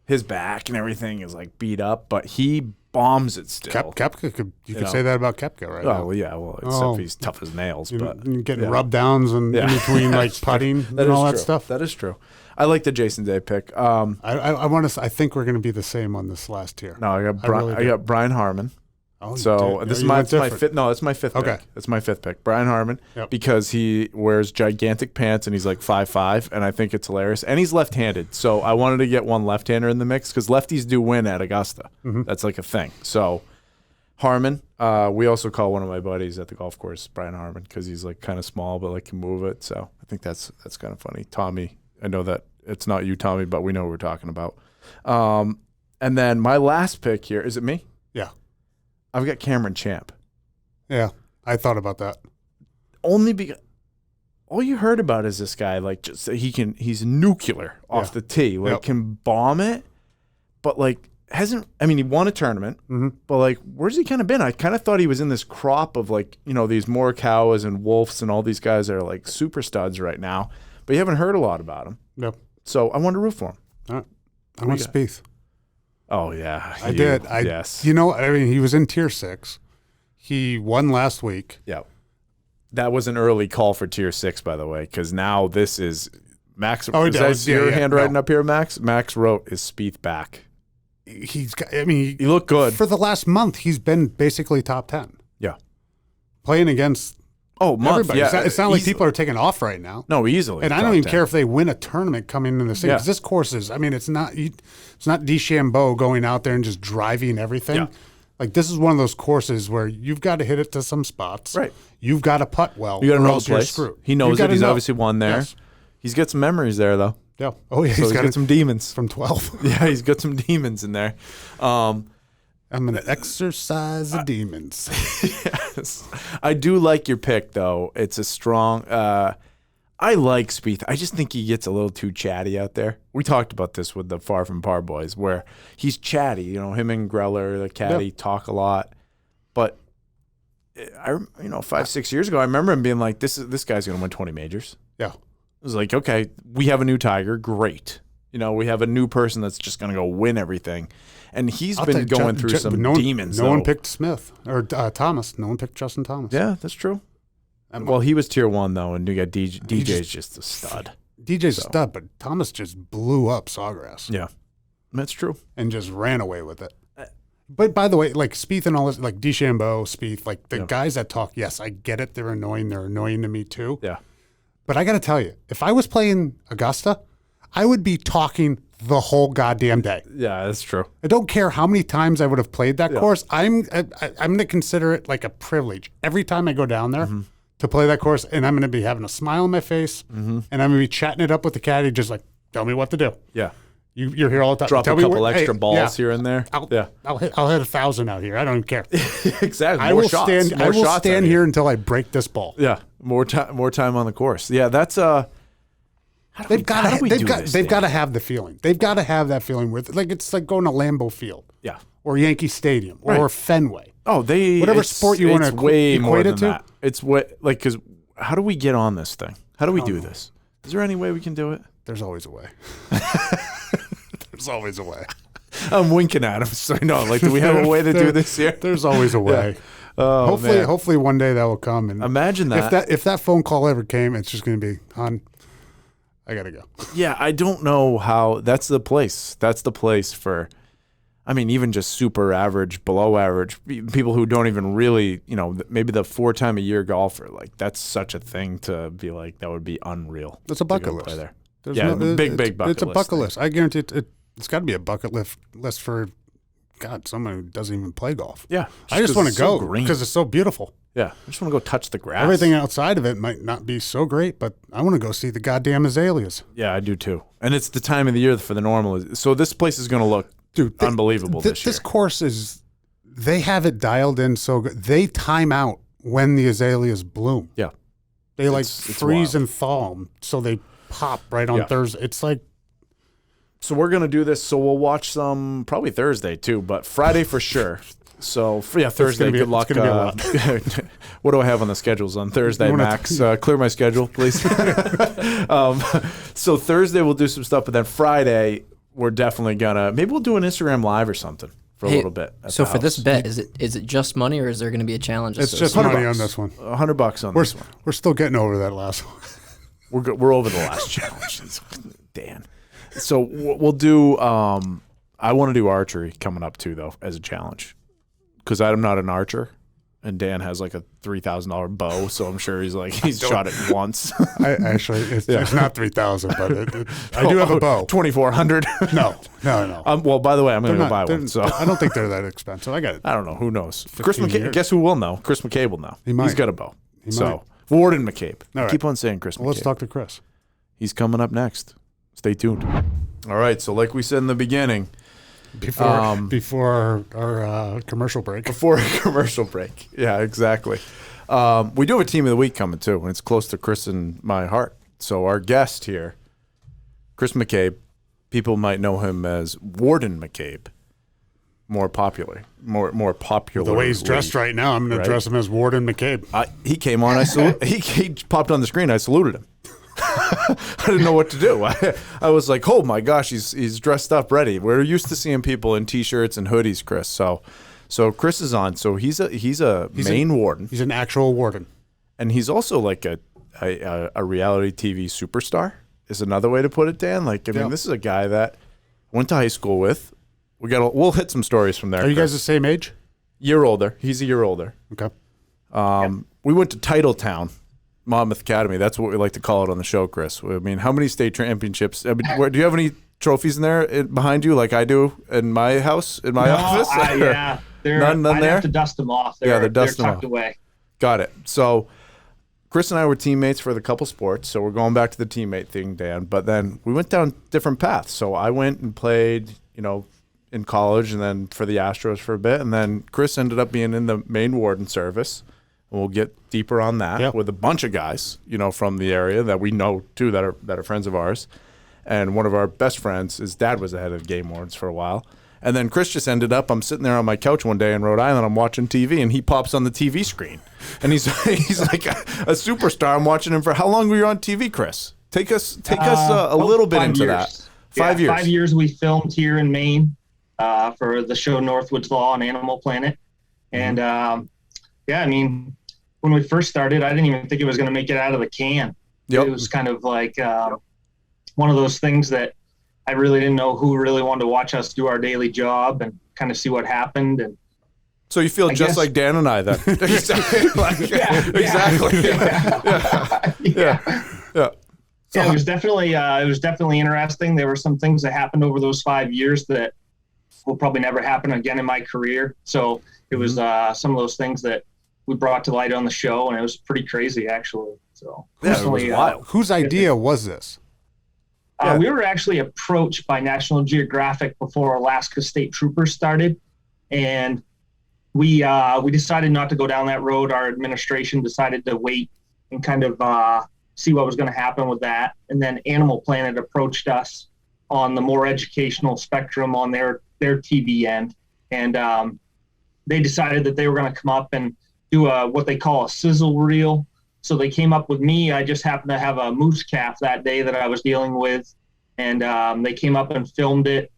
His back and everything is like beat up, but he bombs it still. Kepka could say that about Kepka, right? Oh, well, yeah. Well, except he's tough as nails. But getting rub downs and in between like putting and all that stuff. That is true. I like the Jason Day pick. I want to. I think we're going to be the same on this last tier. No, I got Brian Harmon. Oh, so this is my fifth. No, it's my fifth Okay. pick. It's my fifth pick. Brian Harmon, Yep. because he wears gigantic pants and he's like 5'5", and I think it's hilarious. And he's left-handed, so I wanted to get one left-hander in the mix because lefties do win at Augusta. Mm-hmm. That's like a thing. So Harmon, we also call one of my buddies at the golf course Brian Harmon because he's like kind of small but like can move it. So I think that's kind of funny. Tommy, I know that it's not you, Tommy, but we know what we're talking about. And then my last pick here, is it me? Yeah. I've got Cameron Champ. Yeah. I thought about that. Only because all you heard about is this guy, like, just he's nuclear off the tee, like can bomb it, but like hasn't. I mean, he won a tournament, but like, where's he kind of been? I kind of thought he was in this crop of like, these Morikawas and Wolfs and all these guys that are like super studs right now, but you haven't heard a lot about him. Yep. So I want to root for him. All right. I want Spieth. Oh yeah, I did. Yes. I mean, he was in tier 6. He won last week. Yeah. That was an early call for tier 6, by the way, because now this is Max. Oh, is does. that your handwriting No. up here, Max? Max wrote, "Is Spieth back?" He's got. I mean, He looked good for the last month. He's been basically top 10, Yeah. playing against everybody. Yeah. It's not like Easily. people are taking off right now. No, easily. And I don't even care if they win a tournament coming in the thing. Yeah. Because this course is. I mean, it's not DeChambeau going out there and just driving everything. Yeah. Like, this is one of those courses where you've got to hit it to some spots. Right. You've got to putt well. You got to or know else the you're place. screwed. He knows You've it. gotta He's know. obviously won there. Yes. He's got some memories there, though. Yeah. Oh, yeah. So he's got some demons. from 12. Yeah, he's got some demons in there. I'm going to exercise the demons. Yes. I do like your pick, though. It's a strong. I like Spieth. I just think he gets a little too chatty out there. We talked about this with the Far From Par boys, where he's chatty. Him and Greller, the caddy, talk a lot. But 5-6 years ago, I remember him being like, "This guy's going to win 20 majors." Yeah. It was like, okay, we have a new Tiger, great. We have a new person that's just going to go win everything. And he's been going through some demons. No one picked Smith or Thomas. No one picked Justin Thomas. Yeah, that's true. Well, he was tier 1, though, and you got DJ's just a stud. DJ's a stud, but Thomas just blew up Sawgrass. Yeah, that's true. And just ran away with it. But by the way, like Spieth and all this, like DeChambeau, Spieth, like the guys that talk, yes, I get it. They're annoying. They're annoying to me too. Yeah. But I got to tell you, if I was playing Augusta, I would be talking the whole goddamn day. Yeah, that's true. I don't care how many times I would have played that course. I'm going to consider it like a privilege every time I go down there to play that course, and I'm going to be having a smile on my face, and I'm going to be chatting it up with the caddy, just like, tell me what to do. Yeah. You're here all the time. Drop Tell a me couple extra balls here and there. I'll hit 1,000 out here. I don't even care. Exactly. I will stand here until I break this ball. Yeah. More time on the course. Yeah, that's They've got to have the feeling. They've got to have that feeling with it's like going to Lambeau Field. Yeah. Or Yankee Stadium or Fenway. Oh, whatever sport you want to equate it to. That. It's because how do we get on this thing? How do we do this? Is there any way we can do it? There's always a way. There's always a way. I'm winking at him, so I know. Like, do we have a way to do this here? There's always a way. Yeah. Oh, hopefully one day that will come. And imagine that. If that phone call ever came, it's just going to be, hon, I got to go. Yeah, I don't know how. That's the place. That's the place for, even just super average, below average, people who don't even really, maybe the 4-time-a-year golfer. Like, that's such a thing to be like, that would be unreal. It's a bucket list. There. Big bucket list. It's a bucket list. I guarantee it's got to be a bucket list for, God, someone who doesn't even play golf. Yeah. I just want to go green. because it's so beautiful. Yeah. I just want to go touch the grass. Everything outside of it might not be so great, but I want to go see the goddamn azaleas. Yeah, I do too. And it's the time of the year for the normal. So this place is going to look unbelievable this year. This course they have it dialed in so good. They time out when the azaleas bloom. Yeah. They freeze wild. and thaw them so they pop right on Thursday. It's like. So we're going to do this. So we'll watch some probably Thursday too, but Friday for sure. So Thursday. Good luck. What do I have on the schedules on Thursday, Max? Clear my schedule, please. So Thursday we'll do some stuff, but then Friday we're definitely maybe we'll do an Instagram live or something for a little bit. So for this bet, is it just money or is there going to be a challenge? It's just money on this one. $100 on this one. We're still getting over that last one. We're over the last challenge. Dan. So we'll do. I want to do archery coming up too, though, as a challenge, because I'm not an archer, and Dan has like a $3,000 bow, so I'm sure he's shot it once. It's not 3,000, but I do have a bow. 2,400. No. Well, by the way, I'm going to go buy one. So I don't think they're that expensive. I got it. I don't know. Who knows? Chris MacCabe. Guess who will know? Chris MacCabe will know. He's got a bow. Might. Warden MacCabe. Right. Keep on saying Chris MacCabe. Let's talk to Chris. He's coming up next. Stay tuned. All right. So like we said in the beginning. Before our commercial break. Before a commercial break. Yeah, exactly. We do have a team of the week coming too, and it's close to Chris and my heart. So our guest here, Kris MacCabe, people might know him as Warden MacCabe. more popular. The way he's dressed right now, I'm going to dress him as Warden MacCabe. He came on. He popped on the screen. I saluted him. I didn't know what to do. I was like, oh my gosh, he's dressed up, ready. We're used to seeing people in t-shirts and hoodies, Chris. So Chris is on. So he's a Maine warden. He's an actual warden, and he's also like a reality TV superstar. Is another way to put it, Dan. Like, I mean, this is a guy that went to high school with. We'll hit some stories from there. Are you guys the same age? Year older. He's a year older. Okay. We went to Titletown, Monmouth Academy. That's what we like to call it on the show, Chris. I mean, how many state championships? I mean, do you have any trophies in there behind you, like I do in my house, in my office? Yeah, none I'd there. Have to dust them off. They're tucked away. Got it. So Chris and I were teammates for the couple sports, so we're going back to the teammate thing, Dan. But then we went down different paths. So I went and played, in college, and then for the Astros for a bit, and then Chris ended up being in the Maine Warden service. And we'll get deeper on that with a bunch of guys, from the area that we know too that are friends of ours. And one of our best friends, his dad was the head of game wardens for a while. And then Chris just ended up, I'm sitting there on my couch one day in Rhode Island, I'm watching TV, and he pops on the TV screen. And he's like a superstar. I'm watching him for, how long were you on TV, Chris? Take us a little bit into that. 5 years. 5 years we filmed here in Maine for the show Northwoods Law on Animal Planet. And I mean, when we first started, I didn't even think it was going to make it out of the can. Yep. It was kind of like one of those things that I really didn't know who really wanted to watch us do our daily job and kind of see what happened. And so you feel just like Dan and I then. Exactly. Yeah. Yeah, it was definitely interesting. There were some things that happened over those 5 years that will probably never happen again in my career. So it was some of those things that we brought to light on the show, and it was pretty crazy, actually. So it was wild. Whose idea was this? We were actually approached by National Geographic before Alaska State Troopers started, and we decided not to go down that road. Our administration decided to wait and kind of see what was going to happen with that. And then Animal Planet approached us on the more educational spectrum on their TV end, and they decided that they were going to come up and do what they call a sizzle reel. So they came up with me. I just happened to have a moose calf that day that I was dealing with, and they came up and filmed it,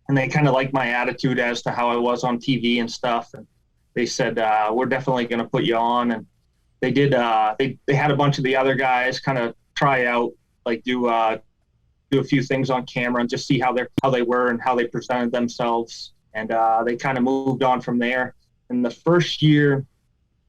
and they kind of liked my attitude as to how I was on TV and stuff. And they said, we're definitely going to put you on. And they did. They had a bunch of the other guys kind of try out, like do a few things on camera and just see how they were and how they presented themselves. And they kind of moved on from there. In the first year,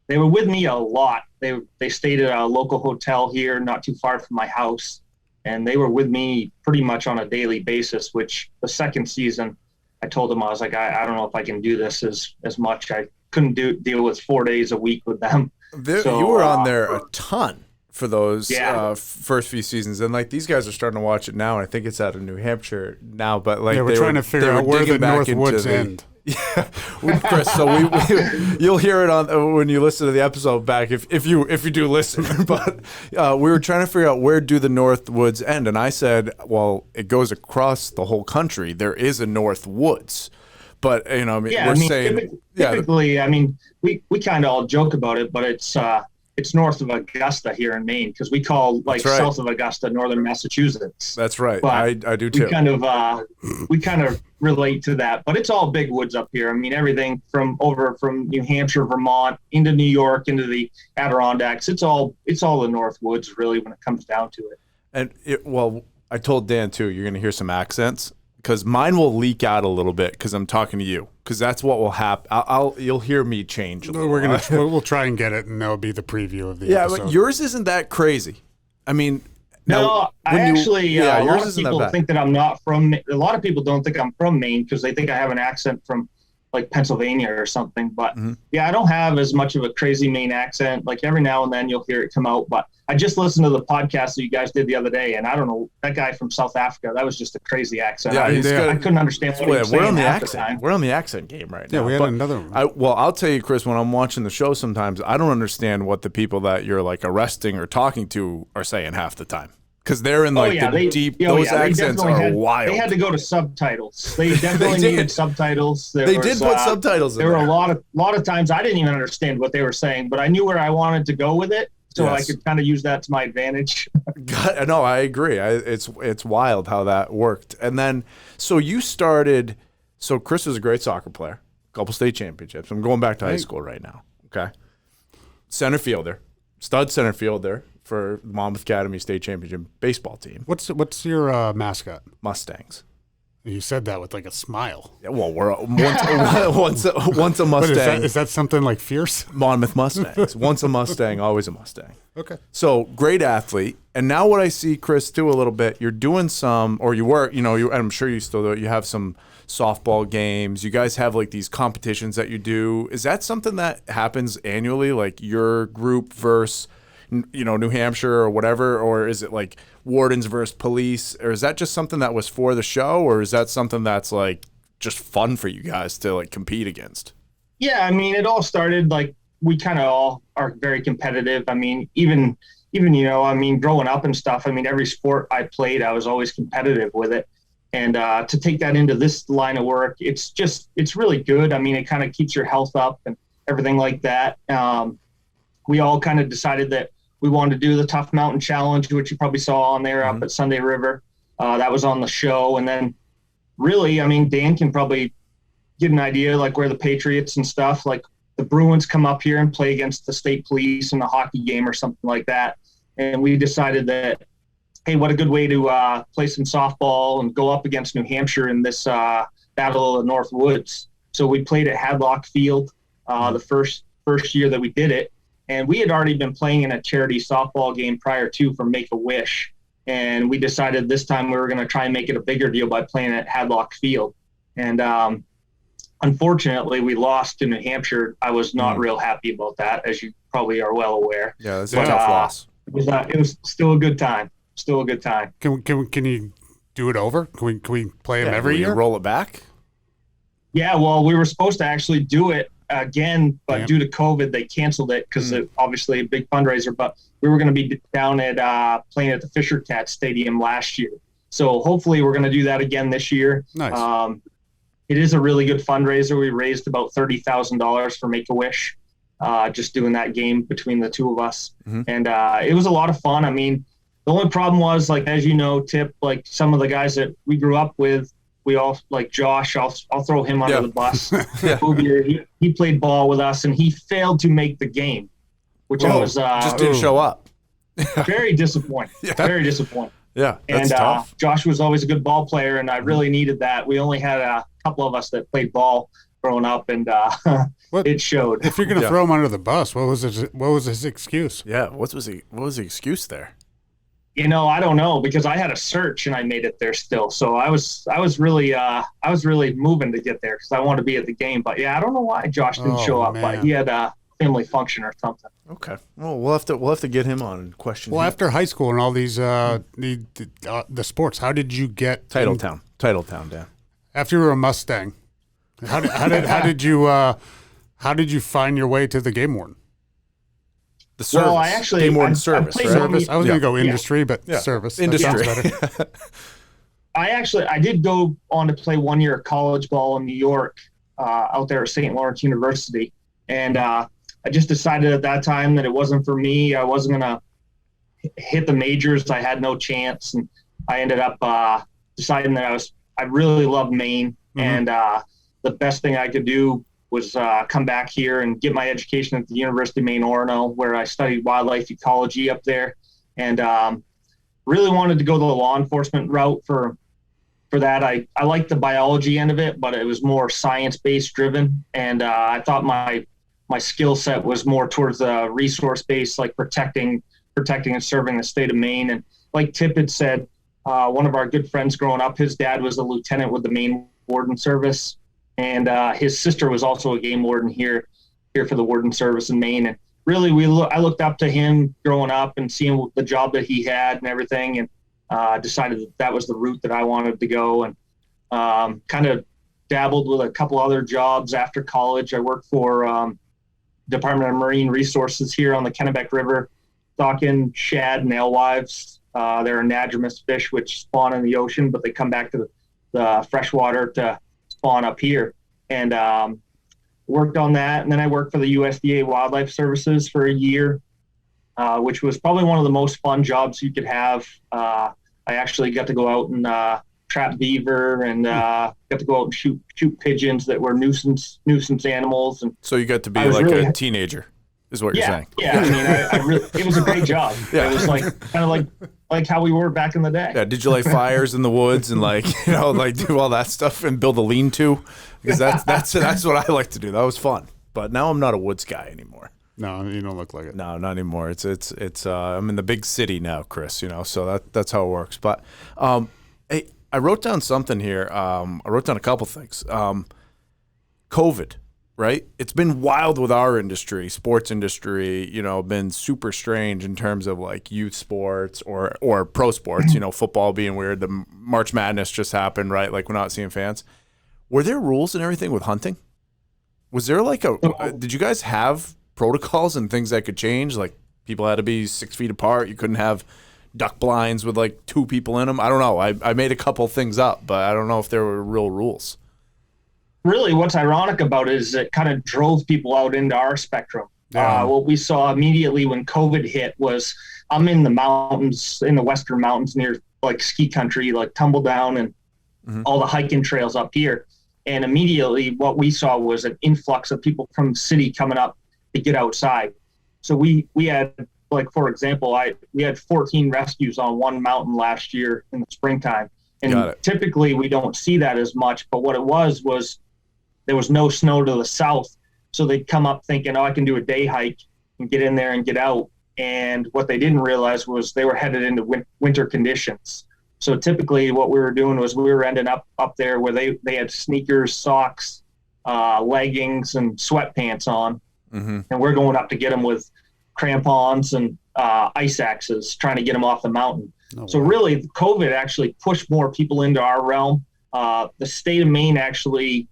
they were with me a lot. They stayed at a local hotel here, not too far from my house, and they were with me pretty much on a daily basis. Which the second season, I told them, I was like, I don't know if I can do this as much. I couldn't deal with 4 days a week with them. You were on there a ton for those first few seasons, and like these guys are starting to watch it now, and I think it's out of New Hampshire now. But like we're trying to figure out where the Northwoods end. Yeah, Chris. So you'll hear it on when you listen to the episode back if you do listen. But we were trying to figure out where do the Northwoods end, and I said, well, it goes across the whole country. There is a Northwoods, but typically, I mean, we kind of all joke about it, but it's north of Augusta here in Maine, because we call south of Augusta northern Massachusetts. That's right. But I do too. We kind of relate to that, but it's all big woods up here. I mean, everything from New Hampshire, Vermont, into New York, into the Adirondacks. It's all the Northwoods really when it comes down to it. And I told Dan too, you're going to hear some accents, because mine will leak out a little bit because I'm talking to you, because that's what will happen. You'll hear me change a little. We'll try and get it, and that'll be the preview of the episode. But yours isn't that crazy. I mean, a lot of people think that I'm not from. A lot of people don't think I'm from Maine because they think I have an accent from like Pennsylvania or something. But I don't have as much of a crazy Maine accent. Like every now and then you'll hear it come out. But I just listened to the podcast that you guys did the other day, and I don't know, that guy from South Africa, that was just a crazy accent. I couldn't understand what he was saying. We're on the accent. We're on the accent game right now. Yeah, we had another one. I'll tell you, Chris, when I'm watching the show, sometimes I don't understand what the people that you're like arresting or talking to are saying half the time. Because they're in like deep. Those accents are wild. They had to go to subtitles. They definitely needed subtitles. They did put subtitles in there. There were a lot of times I didn't even understand what they were saying, but I knew where I wanted to go with it, so I could kind of use that to my advantage. God, no, I agree. It's wild how that worked. And then, so you started. So Chris was a great soccer player, a couple state championships. I'm going back to high school right now. Okay, stud center fielder for the Monmouth Academy State Championship baseball team. What's your mascot? Mustangs. You said that with like a smile. Yeah, well, we're once a Mustang. Is that something like fierce? Monmouth Mustangs. Once a Mustang, always a Mustang. Okay. So great athlete. And now what I see, Chris, too, a little bit, you're doing some, or you were, I'm sure you still do it. You have some softball games. You guys have like these competitions that you do. Is that something that happens annually, like your group versus New Hampshire or whatever, or is it like wardens versus police, or is that just something that was for the show, or is that something that's like just fun for you guys to like compete against? Yeah, I mean, it all started like we kind of all are very competitive. I mean, even growing up and stuff. I mean, every sport I played, I was always competitive with it, and to take that into this line of work, it's really good. I mean, it kind of keeps your health up and everything like that. We all kind of decided that we wanted to do the Tough Mountain Challenge, which you probably saw on there up at Sunday River. That was on the show. And then really, I mean, Dan can probably get an idea like where the Patriots and stuff, like the Bruins come up here and play against the state police in a hockey game or something like that. And we decided that, hey, what a good way to play some softball and go up against New Hampshire in this Battle of the Northwoods. So we played at Hadlock Field the first year that we did it. And we had already been playing in a charity softball game prior to for Make-A-Wish. And we decided this time we were going to try and make it a bigger deal by playing at Hadlock Field. And unfortunately, we lost to New Hampshire. I was not real happy about that, as you probably are well aware. Yeah, that's a tough loss. It was still a good time. Still a good time. Can you do it over? Can we play them every year? Roll it back? Yeah, well, we were supposed to actually do it again, but due to COVID, they canceled it because obviously a big fundraiser. But we were going to be down at playing at the Fisher Cat Stadium last year. So hopefully we're going to do that again this year. Nice. It is a really good fundraiser. We raised about $30,000 for Make-A-Wish, just doing that game between the two of us. And it was a lot of fun. I mean, the only problem was, like, as you know, Tip, like some of the guys that we grew up with, we all, like Josh, I'll throw him under the bus. He played ball with us, and he failed to make the game, which I was just didn't show up. Very disappointing. Very disappointing. Yeah, that's tough. Josh was always a good ball player, and I really needed that. We only had a couple of us that played ball growing up, and it showed. If you're going to throw him under the bus, what was his excuse? Yeah, what was the excuse there? I don't know, because I had a search and I made it there still. So I was really moving to get there because I wanted to be at the game. But yeah, I don't know why Josh didn't show up, but he had a family function or something. Okay. Well, we'll have to get him on and question. Well, after high school and all these the sports, how did you get Titletown, Dan? After you were a Mustang, how did you find your way to the game warden? The service. Well, I actually game warden service. Right? Service. I was going to go industry, but service. Industry. That sounds better. I did go on to play 1 year of college ball in New York, out there at St. Lawrence University, and I just decided at that time that it wasn't for me. I wasn't going to hit the majors. I had no chance, and I ended up deciding that I really loved Maine, and the best thing I could do was come back here and get my education at the University of Maine, Orono, where I studied wildlife ecology up there, and really wanted to go the law enforcement route for that. I liked the biology end of it, but it was more science-based driven, and I thought my skill set was more towards the resource-based, like protecting and serving the state of Maine. And like Tip had said, one of our good friends growing up, his dad was a lieutenant with the Maine Warden Service, and his sister was also a game warden here for the Warden Service in Maine. And really, I looked up to him growing up and seeing the job that he had and everything, and decided that was the route that I wanted to go. And kind of dabbled with a couple other jobs after college. I worked for Department of Marine Resources here on the Kennebec River, stocking shad and alewives They're anadromous fish, which spawn in the ocean, but they come back to the freshwater to spawn up here. And worked on that. And then I worked for the USDA Wildlife Services for a year, which was probably one of the most fun jobs you could have. I actually got to go out and trap beaver and got to go out and shoot pigeons that were nuisance animals. And so you got to be like really a teenager, is what you're saying. Yeah, I mean, I really, it was a great job. Yeah. It was kind of like how we were back in the day. Yeah, did you light fires in the woods and do all that stuff and build a lean-to? Because that's what I like to do. That was fun. But now I'm not a woods guy anymore. No, you don't look like it. No, not anymore. It's I'm in the big city now, Chris. So that's how it works. But hey, I wrote down something here. I wrote down a couple things. COVID, right? It's been wild with our industry, sports industry. Been super strange in terms of like youth sports or pro sports. Football being weird. The March Madness just happened, right? Like we're not seeing fans. Were there rules and everything with hunting? Was there did you guys have protocols and things that could change? Like people had to be 6 feet apart. You couldn't have duck blinds with like 2 people in them. I don't know. I made a couple things up, but I don't know if there were real rules. Really, what's ironic about it is it kind of drove people out into our spectrum. Yeah. What we saw immediately when COVID hit was I'm in the mountains, in the Western mountains near like ski country, like Tumble Down and all the hiking trails up here. And immediately what we saw was an influx of people from the city coming up to get outside. So we had, like, for example, we had 14 rescues on one mountain last year in the springtime. And typically we don't see that as much, but what it was there was no snow to the south. So they'd come up thinking, I can do a day hike and get in there and get out. And what they didn't realize was they were headed into winter conditions. So typically what we were doing was we were ending up there where they had sneakers, socks, leggings, and sweatpants on. And we're going up to get them with crampons and ice axes, trying to get them off the mountain. So really, COVID actually pushed more people into our realm. The state of Maine actually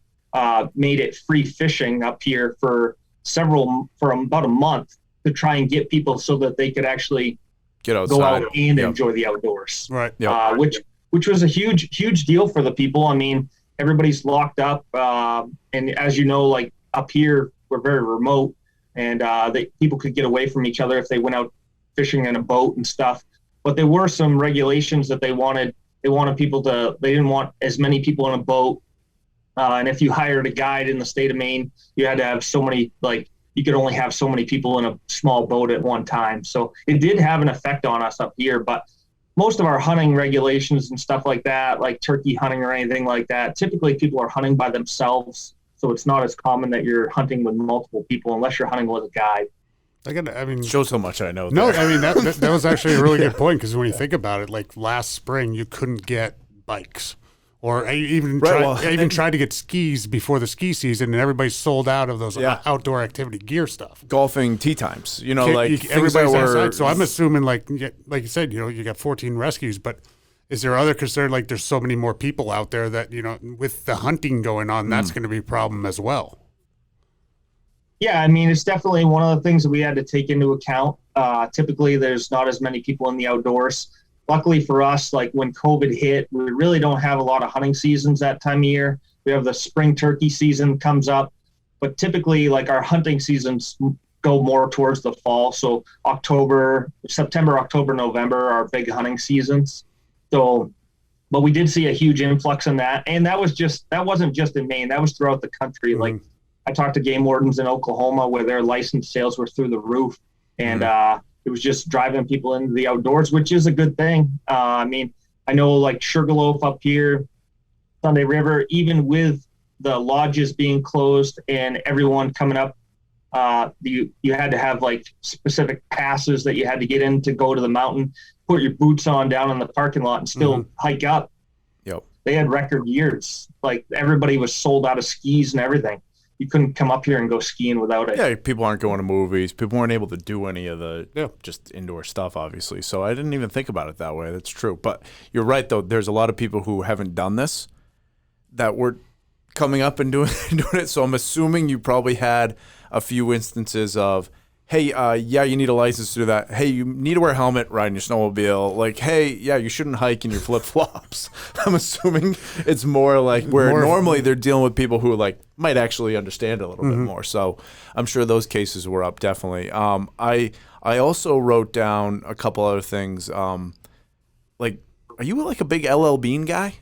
made it free fishing up here for about a month to try and get people so that they could actually get outside, go out and enjoy the outdoors. Right. Which was a huge deal for the people. I mean, everybody's locked up. And as you know, like up here, we're very remote, and people could get away from each other if they went out fishing in a boat and stuff. But there were some regulations that they wanted. They didn't want as many people in a boat. And if you hired a guide in the state of Maine, you had to have so many, you could only have so many people in a small boat at one time. So it did have an effect on us up here, but most of our hunting regulations and stuff like that, like turkey hunting or anything like that, typically people are hunting by themselves. So it's not as common that you're hunting with multiple people unless you're hunting with a guide. Shows how much I know. No, that was actually a really good point, because when you think about it, like last spring, you couldn't get bikes. Or I even tried to get skis before the ski season, and everybody sold out of those outdoor activity gear stuff. Golfing tee times, everybody's outside. So I'm assuming, like you said, you got 14 rescues, but is there other concern? Like there's so many more people out there that, with the hunting going on, that's going to be a problem as well. Yeah, I mean, it's definitely one of the things that we had to take into account. Typically, there's not as many people in the outdoors. Luckily for us, like when COVID hit, we really don't have a lot of hunting seasons that time of year. We have the spring turkey season comes up, but typically like our hunting seasons go more towards the fall. So September, October, November are big hunting seasons. So, but we did see a huge influx in that. And that wasn't just in Maine, that was throughout the country. Like I talked to game wardens in Oklahoma where their license sales were through the roof. And, it was just driving people into the outdoors, which is a good thing. I mean, I know like Sugarloaf up here, Sunday River, even with the lodges being closed and everyone coming up, you had to have like specific passes that you had to get in to go to the mountain, put your boots on down in the parking lot and still hike up. Yep. They had record years. Like everybody was sold out of skis and everything. You couldn't come up here and go skiing without it. Yeah, people aren't going to movies. People weren't able to do any of the just indoor stuff, obviously. So I didn't even think about it that way. That's true. But you're right, though. There's a lot of people who haven't done this that were coming up and doing it. So I'm assuming you probably had a few instances of, hey, yeah, you need a license to do that. Hey, you need to wear a helmet riding your snowmobile. Like, hey, yeah, you shouldn't hike in your flip-flops. I'm assuming it's more like where normally they're dealing with people who like might actually understand it a little bit more. So I'm sure those cases were up definitely. I also wrote down a couple other things. Like, are you like a big LL Bean guy?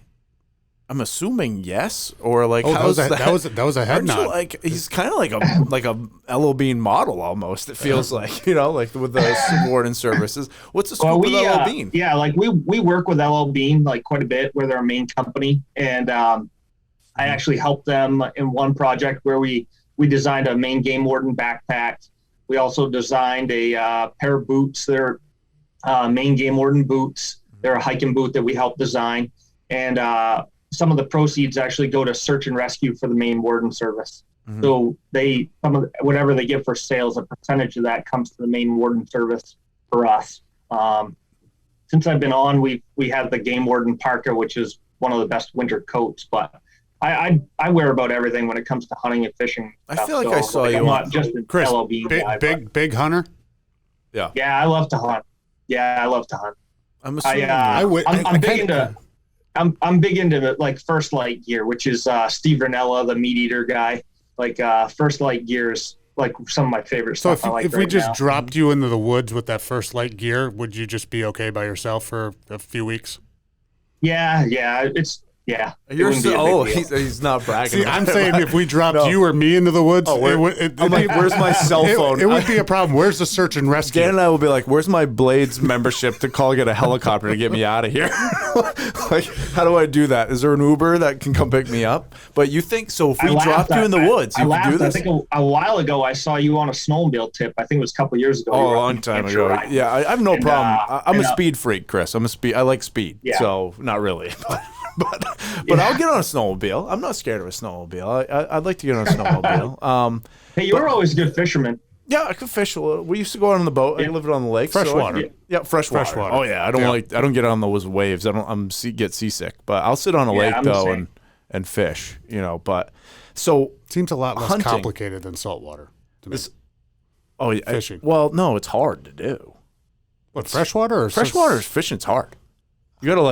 I'm assuming yes, or like that was a head nod. Like he's kind of like a LL Bean model almost. It feels like like with the Warden services. What's the scoop with LL Bean? Yeah, like we work with LL Bean like quite a bit. We're their main company, and I actually helped them in one project where we designed a Maine game warden backpack. We also designed a pair of boots. They're Maine game warden boots. They're a hiking boot that we helped design, and some of the proceeds actually go to search and rescue for the Maine Warden Service. So whatever they get for sales, a percentage of that comes to the Maine Warden Service for us. Since I've been on, we have the Game Warden Parka, which is one of the best winter coats. But I wear about everything when it comes to hunting and fishing. I feel like I saw you on just an Chris, LLB guy, big hunter. Yeah. Yeah, I love to hunt. I'm assuming. I'm big into like First Light gear, which is Steve Ranella, the meat eater guy. Like First Light gear is like some of my favorite stuff. So if we just dropped you into the woods with that First Light gear, would you just be okay by yourself for a few weeks? Yeah. He's not bragging. See, I'm saying if we dropped you or me into the woods, where's my cell phone? It would be a problem. Where's the search and rescue? Dan and I will be like, where's my Blades membership to get a helicopter to get me out of here? Like, how do I do that? Is there an Uber that can come pick me up? But you think, so if we dropped you in the woods, you could do this? I think a while ago I saw you on a snowmobile tip. I think it was a couple of years ago. Oh, a long time ago. Yeah, I have no problem. I'm a speed freak, Chris. I like speed. Yeah. So not really. But I'll get on a snowmobile. I'm not scared of a snowmobile. I'd like to get on a snowmobile. Hey, you were always a good fisherman. Yeah, I could fish a little. We used to go out on the boat. I lived on the lake. Freshwater. Yeah, freshwater. Oh yeah, I don't get on those waves. Get seasick. But I'll sit on a lake though and fish. But so seems a lot less complicated than saltwater to me. Fishing. Well, no, it's hard to do. What, freshwater or freshwater fishing's hard. You gotta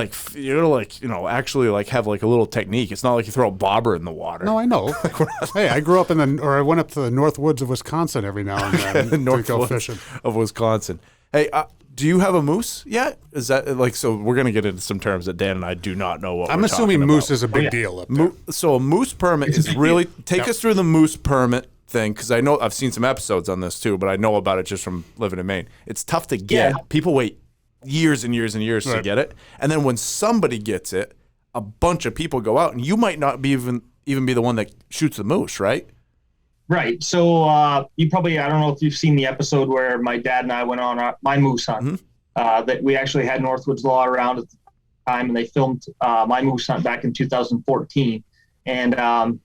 actually have like a little technique. It's not like you throw a bobber in the water. No, I know. Hey, I grew up I went up to the Northwoods of Wisconsin every now and then to go fishing. Of Wisconsin. Hey, do you have a moose yet? Is that so we're gonna get into some terms that Dan and I do not know what I'm assuming moose is a big deal up there. So a moose permit is really take us through the moose permit thing, because I know I've seen some episodes on this too, but I know about it just from living in Maine. It's tough to get. Yeah. People wait years and years and years to get it, and then when somebody gets it, a bunch of people go out, and you might not be even be the one that shoots the moose, right? Right. So you probably, I don't know if you've seen the episode where my dad and I went on my moose hunt. That we actually had Northwoods Law around at the time, and they filmed my moose hunt back in 2014. And I'll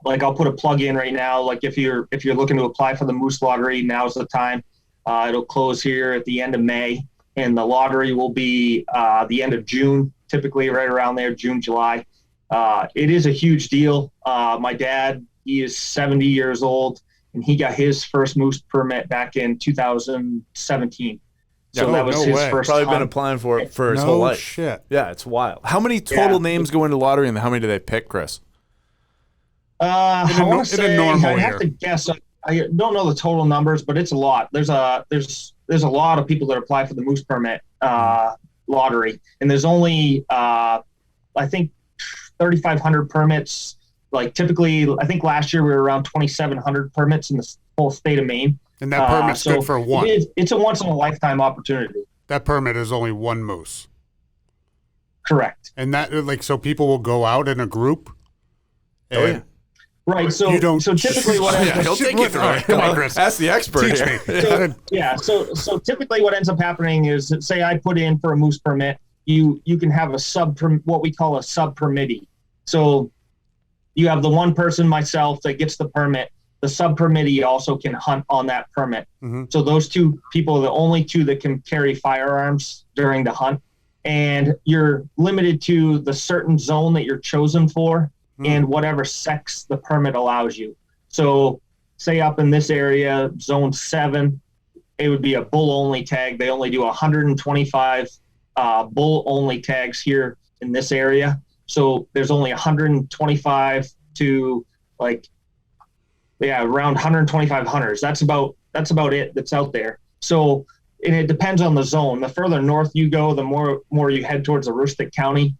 put a plug in right now. Like if you're looking to apply for the moose lottery, now's the time. It'll close here at the end of May. And the lottery will be the end of June, typically right around there, June, July. It is a huge deal. My dad, he is 70 years old, and he got his first moose permit back in 2017. So that was his first Probably been applying for it for his whole life. Shit. Yeah, it's wild. How many total names go into the lottery, and how many do they pick, Chris? I have to guess. I don't know the total numbers, but it's a lot. There's a lot of people that apply for the moose permit lottery, and there's only I think 3,500 permits. Like typically, I think last year we were around 2,700 permits in the whole state of Maine. And that permit's good for one. It's a once in a lifetime opportunity. That permit is only one moose. Correct. And that so people will go out in a group. Right. So typically what he'll take you through it. Come on, Chris. Ask the expert. Teach me. So typically what ends up happening is that, say I put in for a moose permit, you can have what we call a sub permittee. So you have the one person, myself, that gets the permit. The sub permittee also can hunt on that permit. Mm-hmm. So those two people are the only two that can carry firearms during the hunt. And you're limited to the certain zone that you're chosen for. And whatever sex the permit allows you. So say up in this area, zone 7, it would be a bull only tag. They only do 125 bull only tags here in this area. So there's only 125 to around 125 hunters. That's about it that's out there. So, and it depends on the zone. The further north you go, the more you head towards Aroostook County,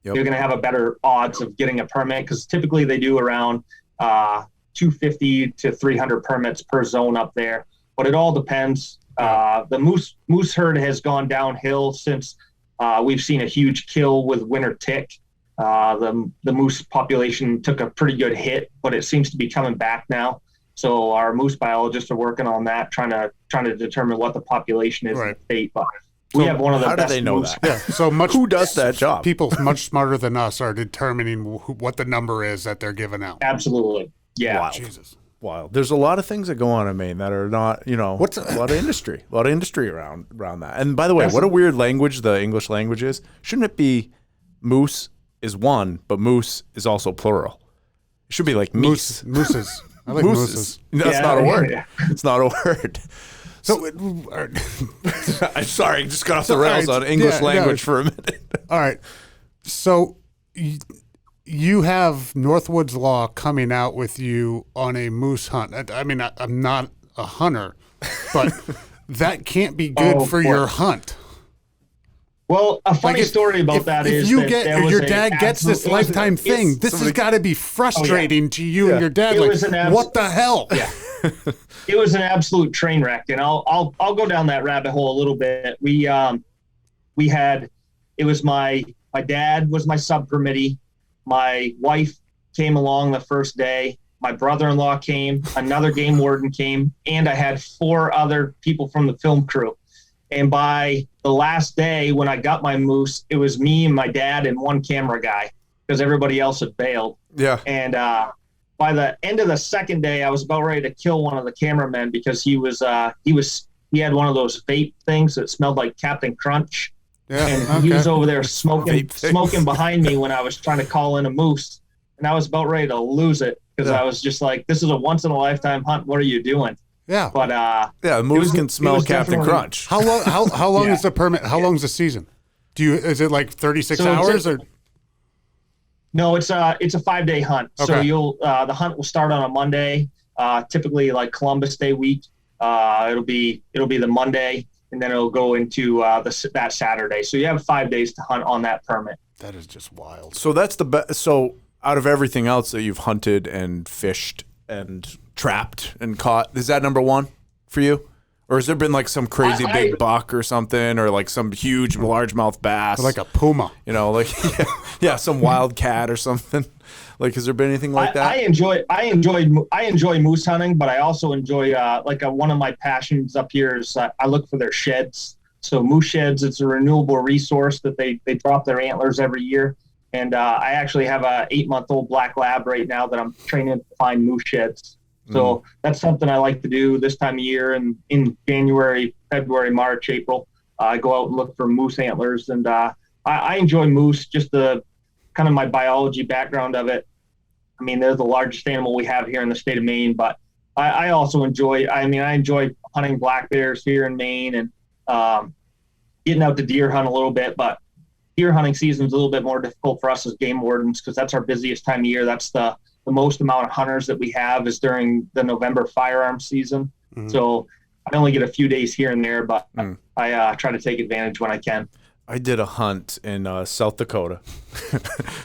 you're going to have a better odds of getting a permit, because typically they do around 250 to 300 permits per zone up there. But it all depends. The moose herd has gone downhill since we've seen a huge kill with winter tick. The moose population took a pretty good hit, but it seems to be coming back now. So our moose biologists are working on that, trying to determine what the population is in the state. But we have one of the best. How do they know moose. that? Yeah. So who does that job? People much smarter than us are determining what the number is that they're giving out. Absolutely. Yeah. Wild. Jesus. Wild. There's a lot of things that go on in Maine that are not, a lot of industry, around that. And by the way, what a weird language the English language is. Shouldn't it be moose is one, but moose is also plural? It should be like meese. Mooses. I like mooses. That's not a word. Yeah. It's not a word. So, I'm sorry, just got off the rails on English language for a minute. All right. So you have Northwoods Law coming out with you on a moose hunt. I mean, I'm not a hunter, but that can't be good for your hunt. Well, a funny story about that is if your dad gets this lifetime thing, this has got to be frustrating to you and your dad. What the hell? Yeah. It was an absolute train wreck, and I'll go down that rabbit hole a little bit. We had, it was my dad was my sub permittee. My wife came along the first day. My brother-in-law came. Another game warden came, and I had 4 other people from the film crew. And by the last day, when I got my moose, it was me and my dad and 1 camera guy, because everybody else had bailed. Yeah. And by the end of the second day, I was about ready to kill one of the cameramen, because he had one of those vape things that smelled like Captain Crunch. Yeah, and he was over there smoking behind me when I was trying to call in a moose, and I was about ready to lose it, because I was just like, "This is a once in a lifetime hunt. What are you doing?" Yeah, but the moose can smell Captain Crunch. How long? How long is the permit? How long is the season? Is it like 36 hours or? No, it's a 5-day hunt. Okay. So the hunt will start on a Monday, typically like Columbus Day week. It'll be the Monday, and then it'll go into that Saturday. So you have 5 days to hunt on that permit. That is just wild. So that's the best. So out of everything else that you've hunted and fished and trapped and caught, is that number 1 for you? Or has there been like some crazy big buck or something, or like some huge largemouth bass? Or like a puma. Some wildcat or something. Like, has there been anything like that? I enjoy moose hunting, but I also enjoy one of my passions up here is I look for their sheds. So moose sheds, it's a renewable resource that they drop their antlers every year. And I actually have a 8-month-old black lab right now that I'm training to find moose sheds. So that's something I like to do this time of year. And in January, February, March, April, I go out and look for moose antlers. And I enjoy moose, just the kind of my biology background of it. I mean, they're the largest animal we have here in the state of Maine, but I also enjoy hunting black bears here in Maine and getting out to deer hunt a little bit, but deer hunting season is a little bit more difficult for us as game wardens, because that's our busiest time of year. That's the most amount of hunters that we have is during the November firearm season. Mm-hmm. So I only get a few days here and there, but I try to take advantage when I can. I did a hunt in South Dakota.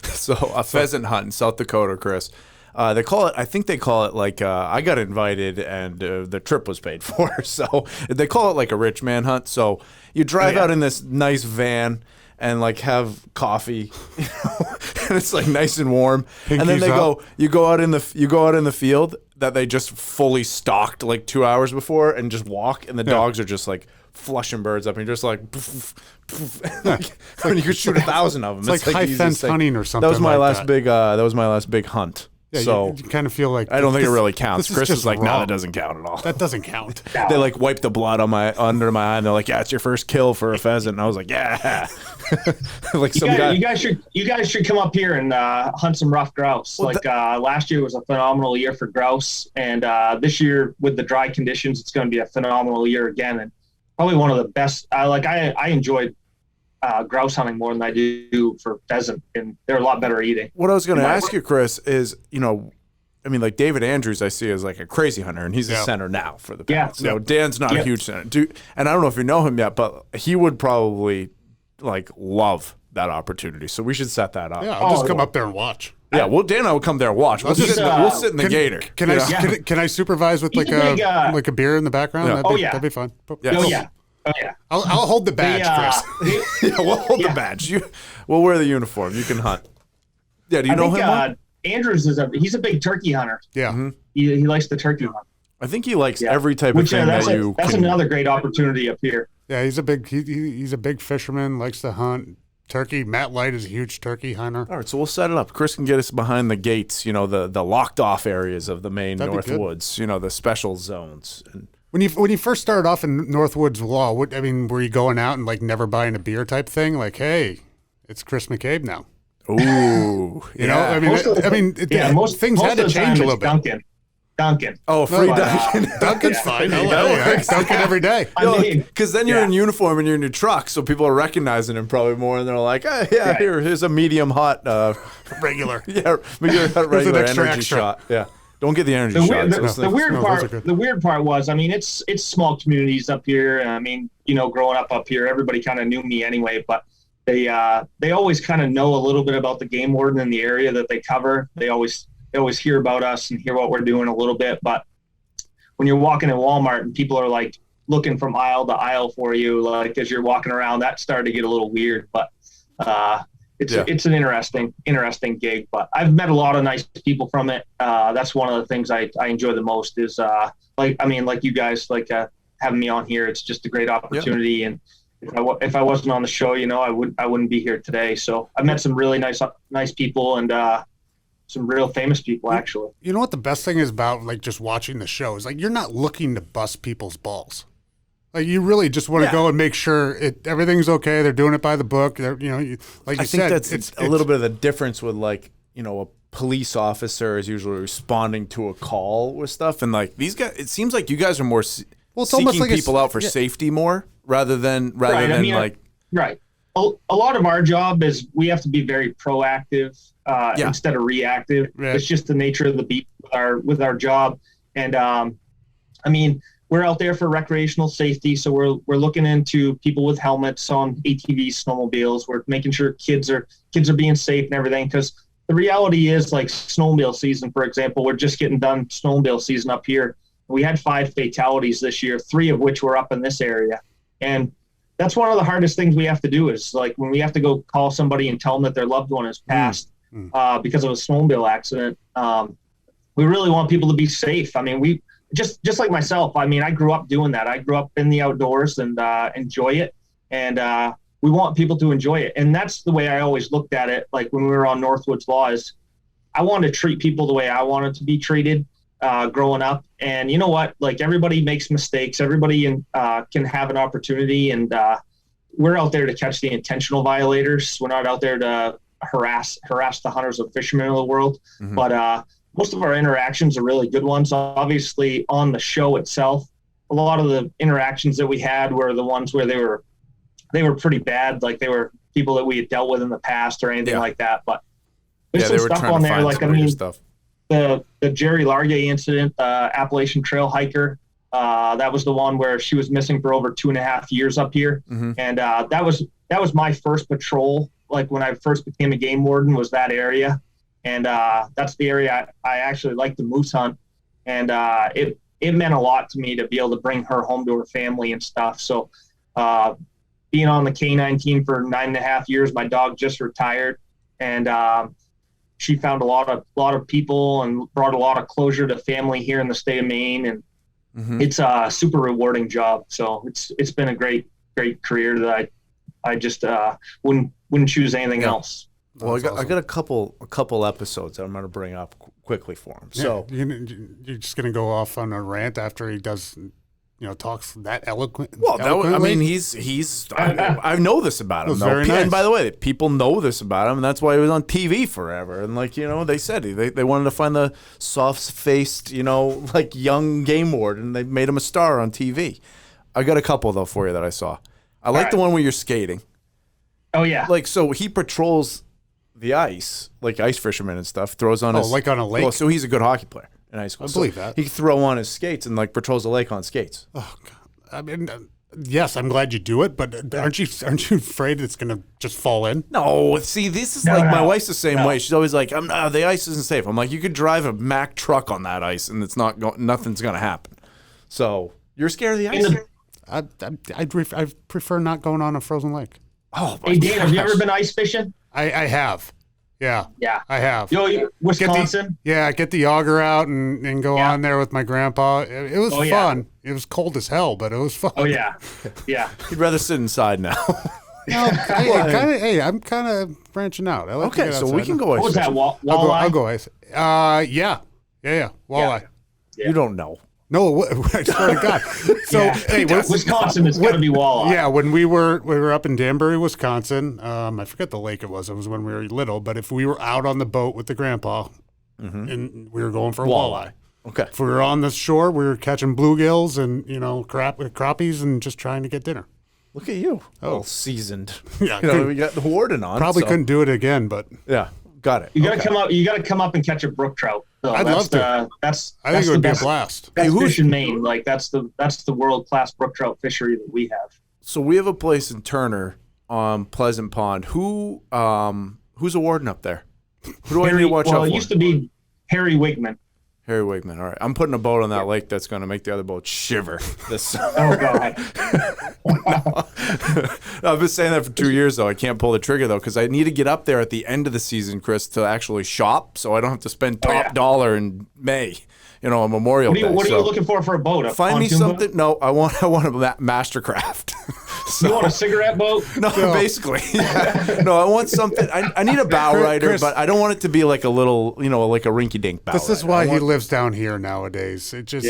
So a pheasant hunt in South Dakota, Chris. I think they call it like, I got invited and the trip was paid for. So they call it like a rich man hunt. So you drive out in this nice van and like have coffee, and it's like nice and warm. And then you go out in the field that they just fully stocked like 2 hours before, and just walk, and the dogs are just like flushing birds up, and you're just like, poof, poof. And you could shoot 1,000 of them. It's like high fence hunting or something. That was my last big. That was my last big hunt. Yeah, so you kind of feel like I don't think it really counts. Chris just is like, no, wrong. that doesn't count at all. That doesn't count. They like wipe the blood on under my eye, and they're like, yeah, it's your first kill for a pheasant. And I was like, yeah. Like some guy. You guys should come up here and hunt some rough grouse. Well, last year was a phenomenal year for grouse, and this year with the dry conditions, it's going to be a phenomenal year again, and probably one of the best. I enjoyed grouse hunting more than I do for pheasant, and they're a lot better eating. What I was going to ask you, Chris, is I mean, like David Andrews, I see as like a crazy hunter, and he's a center now for the Pats. So Dan's not a huge center, and I don't know if you know him yet, but he would probably like love that opportunity. So we should set that up. Yeah, I'll just come up there and watch. Yeah, well, Dan and I will come there and watch. We'll sit in the Gator. Can I supervise with like a beer in the background? Yeah. That'd be fun. Yeah. Oh yeah. I'll hold the badge, Chris. Yeah, we'll hold the badge. We'll wear the uniform. You can hunt. Yeah, do you know him? Mark? Andrews he's a big turkey hunter. Yeah. Mm-hmm. He likes the turkey hunt. I think he likes every type of thing that's that's another great opportunity up here. Yeah, he's a big fisherman, likes to hunt turkey. Matt Light is a huge turkey hunter. All right, so we'll set it up. Chris can get us behind the gates, the locked off areas of the Maine Northwoods, the special zones. And when you first started off in Northwoods Law, were you going out and like never buying a beer type thing? Like, hey, it's Kris MacCabe now. Ooh, most things had to change a little bit. Duncan. Oh, free Duncan. Duncan's fine. Duncan every day. Because then you're in uniform and you're in your truck, so people are recognizing him probably more, and they're like, here's a medium hot regular. Regular energy shot. Yeah. Don't get the energy shots. The weird part was, it's small communities up here. Growing up here, everybody kind of knew me anyway, but they always kind of know a little bit about the game warden in the area that they cover. They always hear about us and hear what we're doing a little bit. But when you're walking in Walmart and people are like looking from aisle to aisle for you, like as you're walking around, that started to get a little weird. But it's an interesting gig. But I've met a lot of nice people from it. That's one of the things I enjoy the most is like you guys having me on here. It's just a great opportunity. And if I wasn't on the show, I wouldn't be here today. So I've met some really nice people and some real famous people, actually. You know what the best thing is about like just watching the show is like you're not looking to bust people's balls. Like you really just want to go and make sure everything's okay. They're doing it by the book. I think that's a little bit of the difference with like a police officer is usually responding to a call with stuff, and like these guys, it seems like you guys are more seeking people out for safety more rather than like right. A lot of our job is we have to be very proactive instead of reactive. Right. It's just the nature of the beat with our job. And we're out there for recreational safety. So we're looking into people with helmets on ATVs, snowmobiles. We're making sure kids are being safe and everything. Because the reality is like snowmobile season, for example, we're just getting done snowmobile season up here. We had 5 fatalities this year, 3 of which were up in this area. And that's one of the hardest things we have to do is like when we have to go call somebody and tell them that their loved one has passed because of a snowmobile accident. We really want people to be safe. We just like myself. I grew up doing that. I grew up in the outdoors and enjoy it. And we want people to enjoy it. And that's the way I always looked at it. Like when we were on Northwoods Law is I want to treat people the way I wanted to be treated growing up. And you know what? Like everybody makes mistakes. Everybody can have an opportunity. And we're out there to catch the intentional violators. We're not out there to harass the hunters or fishermen of the world. Mm-hmm. But most of our interactions are really good ones. Obviously, on the show itself, a lot of the interactions that we had were the ones where they were pretty bad. Like they were people that we had dealt with in the past or anything like that. But there's some stuff on there. Like the Jerry Largay incident, Appalachian Trail hiker. That was the one where she was missing for over 2.5 years up here. Mm-hmm. And that was my first patrol. Like when I first became a game warden was that area. And that's the area I actually like to moose hunt. And it meant a lot to me to be able to bring her home to her family and stuff. So being on the K9 team for 9.5 years, my dog just retired. And she found a lot of people and brought a lot of closure to family here in the state of Maine. And it's a super rewarding job. So it's been a great career that I just wouldn't choose anything else. Well, I got a couple episodes that I'm going to bring up quickly for him. Yeah, So you're just gonna go off on a rant after he does, talks that eloquent. well, eloquently? he's I know this about him. was Though. very nice. And by the way, people know this about him, and that's why he was on TV forever. And they said they wanted to find the soft-faced, like young game warden, and they made him a star on TV. I got a couple though for you that I saw. I like the one where you're skating. Oh yeah. Like, so he patrols the ice, like ice fishermen and stuff, throws on his... like on a lake? Well, so he's a good hockey player in high school. I believe that. He can throw on his skates and, like, patrols the lake on skates. Oh, God. I mean, yes, I'm glad you do it, but aren't you afraid it's going to just fall in? No, see, this is my wife's the same way. She's always like, the ice isn't safe. I'm like, you could drive a Mack truck on that ice and it's nothing's going to happen. So, you're scared of the ice? I prefer not going on a frozen lake. Oh, my Hey, Dan, have you gosh. ever been ice fishing? I have. Yeah. Yeah. I have. Wisconsin? Get the auger out and go on there with my grandpa. It was fun. Yeah. It was cold as hell, but it was fun. Oh, yeah. Yeah. You'd rather sit inside now. I'm kind of branching out. I like to Okay, get so we outside. can go ice What was that, fishing. walleye? I'll go ice. Yeah. Walleye. You don't know. No, I swear to God. So, hey, Wisconsin, it's got to be walleye. yeah, when we were up in Danbury, Wisconsin. I forget the lake it was. It was when we were little. But if we were out on the boat with the grandpa, and we were going for walleye. Okay. If we were on the shore, we were catching bluegills and crappies and just trying to get dinner. Look at you. All seasoned. Yeah, we got the warden on. Probably so- couldn't do it again, but Yeah, got it. You got to come up. You got to come up and catch a brook trout. So I'd love to. That's I think it the would be a best, blast. best fish in Maine. Like that's the world class brook trout fishery that we have. So we have a place in Turner on Pleasant Pond. Who's a warden up there? Who do I need to watch out for? It used to be Harry Wigman. Harry Wigman. All right, I'm putting a boat on that lake that's going to make the other boat shiver this summer. Oh God. I've been saying that for 2 years though. I can't pull the trigger though because I need to get up there at the end of the season, Chris, to actually shop, so I don't have to spend top dollar in May. On Memorial Day. What are you looking for a boat? Find me something. No, I want a Mastercraft. You want a cigarette boat? No, basically. Yeah. No, I want something. I need a bow rider, Chris, but I don't want it to be like a little, like a rinky-dink bow This is rider. why he lives down here nowadays. It just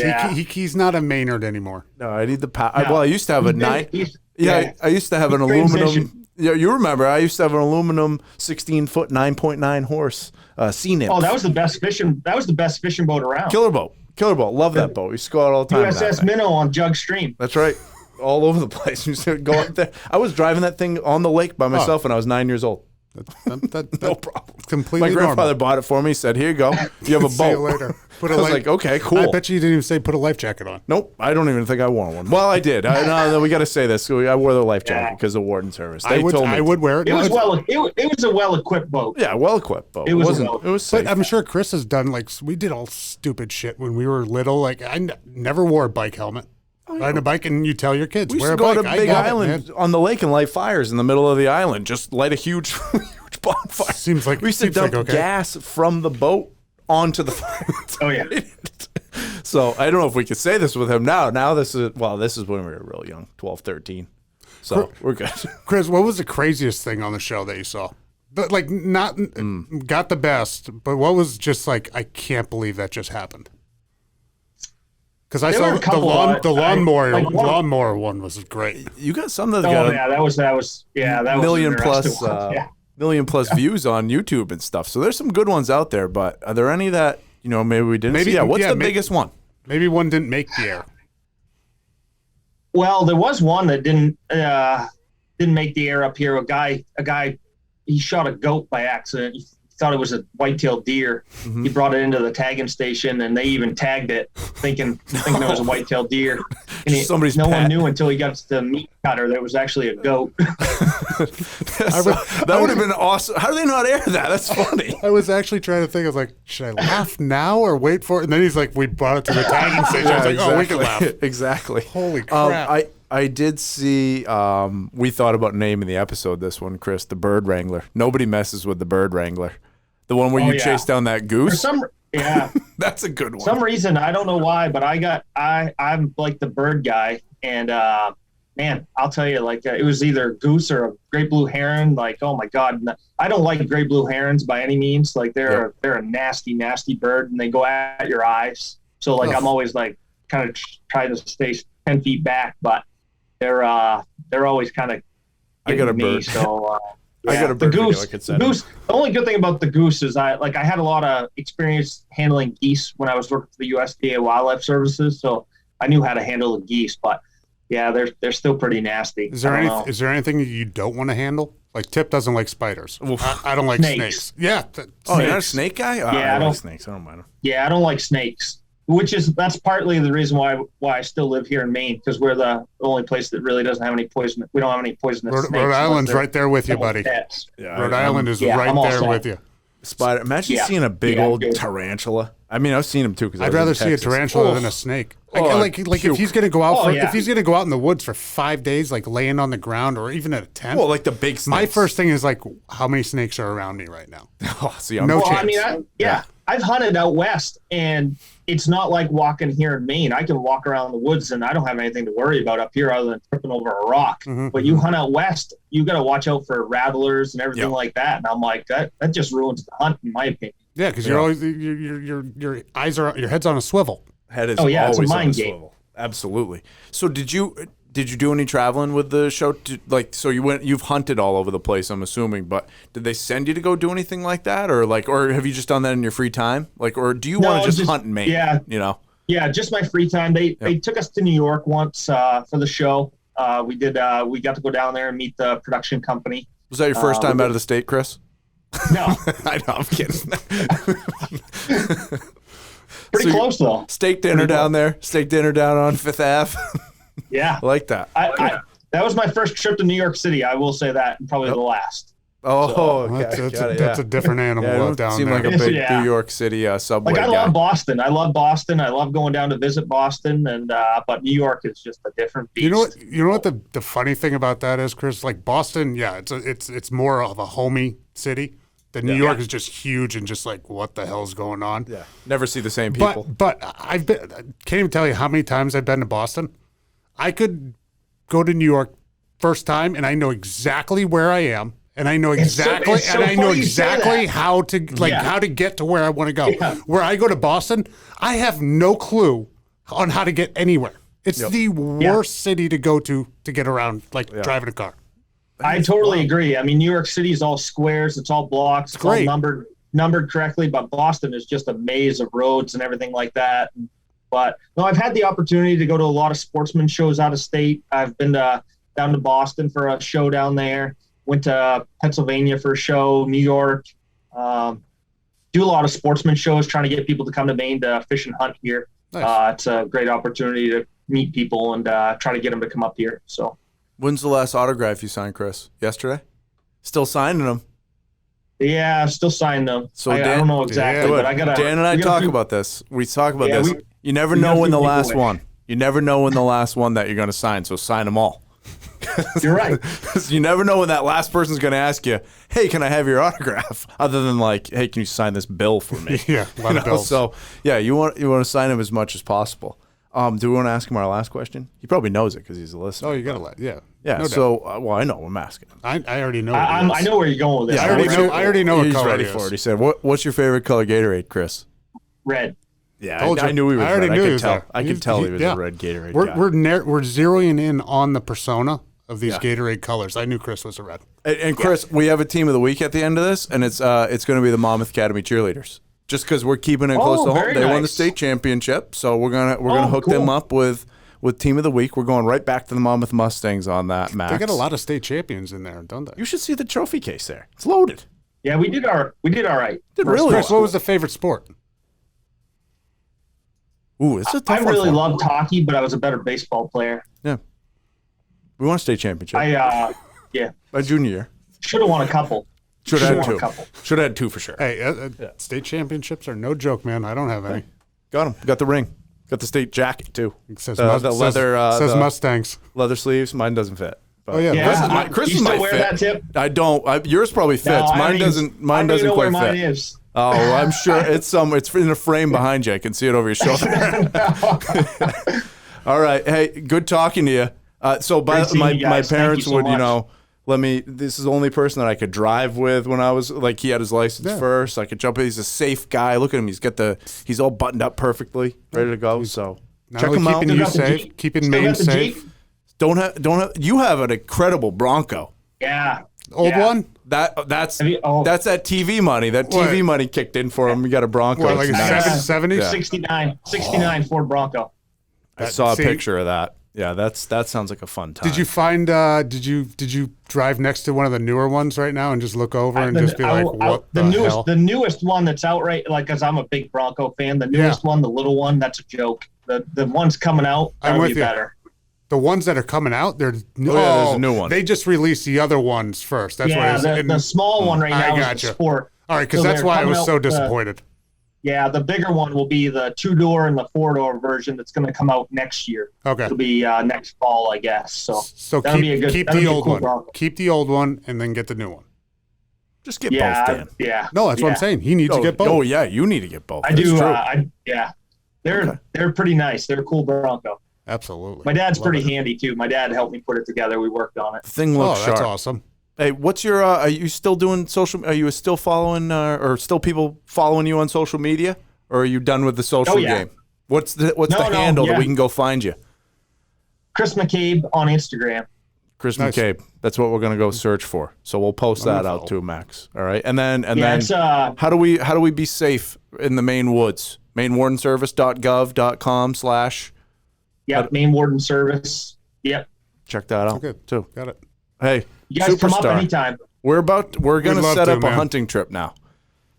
he's not a Maynard anymore. No, I need the power. Well, I used to have a nine. Yeah, I used to have an aluminum. Yeah, you remember? I used to have an aluminum 16-foot 9.9 horse sea nymph. Oh, that was the best fishing. That was the best fishing boat around. Killer boat. Love that boat. We used to go out all the time. USS Minnow on Jug Stream. That's right. All over the place. We used to go out there. I was driving that thing on the lake by myself when I was 9 years old. No problem. Completely My grandfather normal. bought it for me. He said, "Here you go. You have a See you boat." later. I was like, "Okay, cool." I bet you didn't even say put a life jacket on. Nope, I don't even think I wore one. Well, I did. No, we got to say this. I wore the life jacket because of warden service. They told me I would wear it. It was it was a well equipped boat. Yeah, well equipped boat. It was wasn't. well- It was safe. But I'm sure Chris has done we did all stupid shit when we were little. Like never wore a bike helmet. Ride a bike and you tell your kids we used wear to a go bike. to Big I got Island it, man. on the lake and light fires in the middle of the island. Just light a huge bonfire. Seems like- we used to seems dump like okay. gas from the boat onto the fire. Oh yeah. So I don't know if we could say this with him now. Now this is when we were real young, 12, 13. So we're good. Chris, what was the craziest thing on the show that you saw? But not got the best, but what was just like I can't believe that just happened. Because I There saw were a couple the lawnmower lawnmower one was great. You got some that Oh got yeah, that was million an plus interesting one. Yeah. million plus views on YouTube and stuff. So there's some good ones out there. But are there any that maybe we didn't see? Yeah. What's the biggest one? Maybe one didn't make the air. Well, there was one that didn't make the air up here. A guy, he shot a goat by accident. He thought it was a white-tailed deer. Mm-hmm. He brought it into the tagging station, and they even tagged it, thinking it was a white-tailed deer. And no one knew until he got to the meat cutter that it was actually a goat. That would have been awesome. How do they not air that? That's funny. I was actually trying to think. I was like, should I laugh now or wait for it? And then he's like, we brought it to the tagging station. I was like, oh, we can laugh. Exactly. Holy crap. I did see, we thought about naming the episode this one, Chris, the Bird Wrangler. Nobody messes with the Bird Wrangler. The one where you chase down that goose. That's a good one. Some reason, I don't know why, but I'm like the bird guy. And man, I'll tell you, like it was either goose or a great blue heron. Like, oh my God, I don't like great blue herons by any means. Like they're a nasty, nasty bird, and they go at your eyes. So like I'm always like kind of trying to stay 10 feet back, but they're always kind of getting to me. So I got a bird goose. The goose. The only good thing about the goose is I had a lot of experience handling geese when I was working for the USDA Wildlife Services, so I knew how to handle the geese. But yeah, they're still pretty nasty. Is there anything you don't want to handle? Like Tip doesn't like spiders. I don't like snakes. Yeah. You're not a snake guy? Yeah, I don't like snakes. I don't mind them. Yeah, I don't like snakes. That's partly the reason why I still live here in Maine, because we're the only place that really doesn't have any poison. We don't have any poisonous snakes. Rhode Island's right there with you, buddy. Yeah, Rhode Island is right there with you. Spider. Imagine seeing a big old tarantula. I mean, I've seen them too. I'd rather see a tarantula than a snake. Like if he's gonna go out if he's gonna go out in the woods for 5 days, like laying on the ground or even at a tent. Well, like the big snakes. My first thing is like, how many snakes are around me right now? No chance. I mean, I've hunted out west, and it's not like walking here in Maine. I can walk around the woods, and I don't have anything to worry about up here other than tripping over a rock. Mm-hmm. But you hunt out west, you got to watch out for rattlers and everything like that. And I'm like, that just ruins the hunt, in my opinion. Yeah, because you're always your eyes are your head's on a swivel. Head is always it's a mind on a game. swivel. Absolutely. So did you do any traveling with the show? So you've hunted all over the place, I'm assuming, but did they send you to go do anything like that, or have you just done that in your free time? Or do you want to just hunt in Maine? Yeah. Yeah, just my free time. They took us to New York once for the show. We got to go down there and meet the production company. Was that your first time out of the state, Chris? No. I know, I'm kidding. Pretty close though. Steak dinner down there. Steak dinner down on Fifth Ave. Yeah, I like that. That was my first trip to New York City. I will say that, and probably the last. That's a different animal down seem there. Like a big New York City subway. Like I love Boston. I love Boston. I love going down to visit Boston, and but New York is just a different beast. You know what the funny thing about that is, Chris? Like Boston, it's more of a homey city. The New York is just huge and just like, what the hell's going on? Yeah, never see the same people. But can't even tell you how many times I've been to Boston. I could go to New York first time, and I know exactly where I am, and I know exactly how to get to where I want to go. Yeah. Where I go to Boston, I have no clue on how to get anywhere. It's the worst city to go to get around, driving a car. I totally agree. I mean, New York City is all squares, it's all blocks, it's all numbered correctly, but Boston is just a maze of roads and everything like that. But no, I've had the opportunity to go to a lot of sportsman shows out of state. I've been down to Boston for a show down there. Went to Pennsylvania for a show, New York. Do a lot of sportsman shows, trying to get people to come to Maine to fish and hunt here. Nice. It's a great opportunity to meet people and try to get them to come up here. So, when's the last autograph you signed, Chris? Yesterday? Still signing them? Yeah, still signing them. So I don't know exactly, but I gotta. Dan and I talk about this. We talk about this. You never know when the last one. You never know when the last one that you're going to sign. So sign them all. You're right. You never know when that last person's going to ask you, "Hey, can I have your autograph?" Other than like, "Hey, can you sign this bill for me?" Yeah, a lot of bills. So yeah, you want to sign him as much as possible. Do we want to ask him our last question? He probably knows it because he's a listener. Oh, you got to Yeah. No So I know. I'm asking him. I already know. I know where you're going with this. Yeah, I already know what he's color ready it is. for it. He said, "What's your favorite color Gatorade, Chris?" Red. Yeah, I knew he was. I already knew he was. I could tell he was a red Gatorade guy. We're zeroing in on the persona of these Gatorade colors. I knew Chris was a red. And Chris, we have a team of the week at the end of this, and it's going to be the Monmouth Academy cheerleaders. Just because we're keeping it close to home, they won the state championship, so we're gonna hook them up with team of the week. We're going right back to the Monmouth Mustangs on that, Max. They got a lot of state champions in there, don't they? You should see the trophy case there. It's loaded. Yeah, we did all right. Chris, what was the favorite sport? Ooh, it's a tough one. I really loved hockey, but I was a better baseball player. Yeah. We won a state championship. My junior year. Should have won a couple. Should have had two. Should have had two for sure. Hey, state championships are no joke, man. I don't have any. Got them. Got the ring. Got the state jacket too. It says the leather. Says Mustangs. Leather sleeves. Mine doesn't fit. But Chris you still wear that tip? I don't. Yours probably fits. Mine doesn't. Mine doesn't quite fit. Mine is. Oh, I'm sure it's in a frame behind you. I can see it over your shoulder. All right. Hey, good talking to you. So Great seeing my you guys. Thank parents you so would, much. let me. This is the only person that I could drive with when I was like, he had his license first. I could jump in. He's a safe guy. Look at him. He's all buttoned up perfectly, ready to go. So Not check only him out. keeping you safe, keeping Still Maine got the safe. Jeep? Don't have. You have an incredible Bronco. Yeah. Old Yeah. one? That's oh. that's that TV money. That TV What? money kicked in for him. You got a Bronco. What, like It's a nice. 70s? 69 Ford Bronco. I saw a See? picture of that. Yeah, that sounds like a fun time. Did you find? Did you drive next to one of the newer ones right now and just look over and just be like, "What the hell?" The newest one that's out like, because I'm a big Bronco fan. The newest one, the little one, that's a joke. The ones coming out, I'm that'll with be you. better. The ones that are coming out, they're there's a new one. They just released the other ones first. That's Yeah, why the small one right now is gotcha. the Sport. All right, because So that's they're why I coming was out so with the- disappointed. Yeah, the bigger one will be the 2-door and the 4-door version that's going to come out next year. Okay. It'll be next fall, I guess. So keep that'll be a good, keep that'll the be a old cool one. Bronco. Keep the old one and then get the new one. just get Yeah, both, Dan? yeah. No, that's what I'm saying. He needs to get both. Oh yeah, you need to get both. I That's do. true. Yeah. They're pretty nice. They're a cool Bronco. Absolutely. My dad's Love pretty it. handy too. My dad helped me put it together. We worked on it. The thing Oh, looks that's sharp. awesome. Hey, what's your? Are you still doing social? Are you still following, or still people following you on social media, or are you done with the social game? What's the handle that we can go find you? Kris MacCabe on Instagram. Kris Nice. MacCabe. That's what we're gonna go search for. So we'll post that out too, Max. All right, and then It's how do we be safe in the Maine woods? MaineWardenService.gov.com/ Maine Warden Service. Yep. check that out Okay. too. Got it. Hey, You guys come up superstar. anytime. We're gonna love set to, up a man. hunting trip now.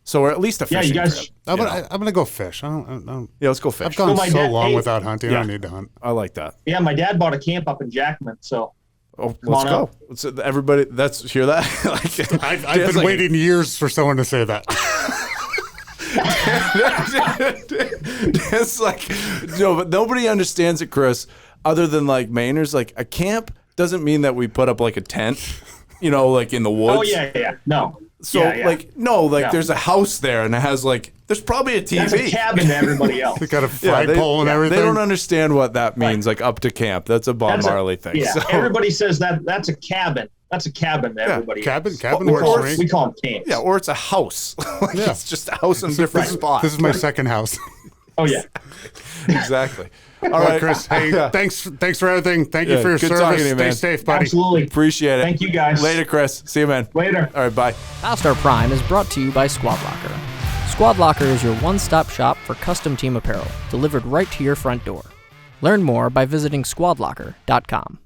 So or at least a Yeah, fishing you guys. trip. I'm gonna go fish. I don't. Yeah, let's go I've fish. gone my so dad- long hey, without hunting. I Yeah. don't need to hunt. I like that. Yeah, my dad bought a camp up in Jackman. So Oh, let's on go. up. Let's, everybody, hear that? Like, I've Dan's been like- waiting years for someone to say that. It's like, no, but nobody understands it, Chris, other than like Mainers. Like a camp doesn't mean that we put up like a tent, like in the woods. Oh yeah. No. So Yeah. like there's a house there and it has like, there's probably a TV. That's a cabin to everybody else. They got a flagpole and everything. They don't understand what that means, like up to camp. That's a Bob That's a- Marley thing. Yeah. So, Everybody says that's a cabin. That's a cabin to everybody Cabin else. works for We me. call them camps. yeah, or it's a house. Like, Yeah. It's just a house in a different spot. This is my second house. Oh yeah. Exactly. All All right, right, Chris. Hey, Yeah. thanks for everything. Thank you Yeah, for your good service. talking to you, Stay man. safe, buddy. Absolutely. Appreciate it. Thank you, guys. Later, Chris. See you, man. Later. All right, bye. Past Our Prime is brought to you by Squad Locker. Squad Locker is your one-stop shop for custom team apparel, delivered right to your front door. Learn more by visiting squadlocker.com.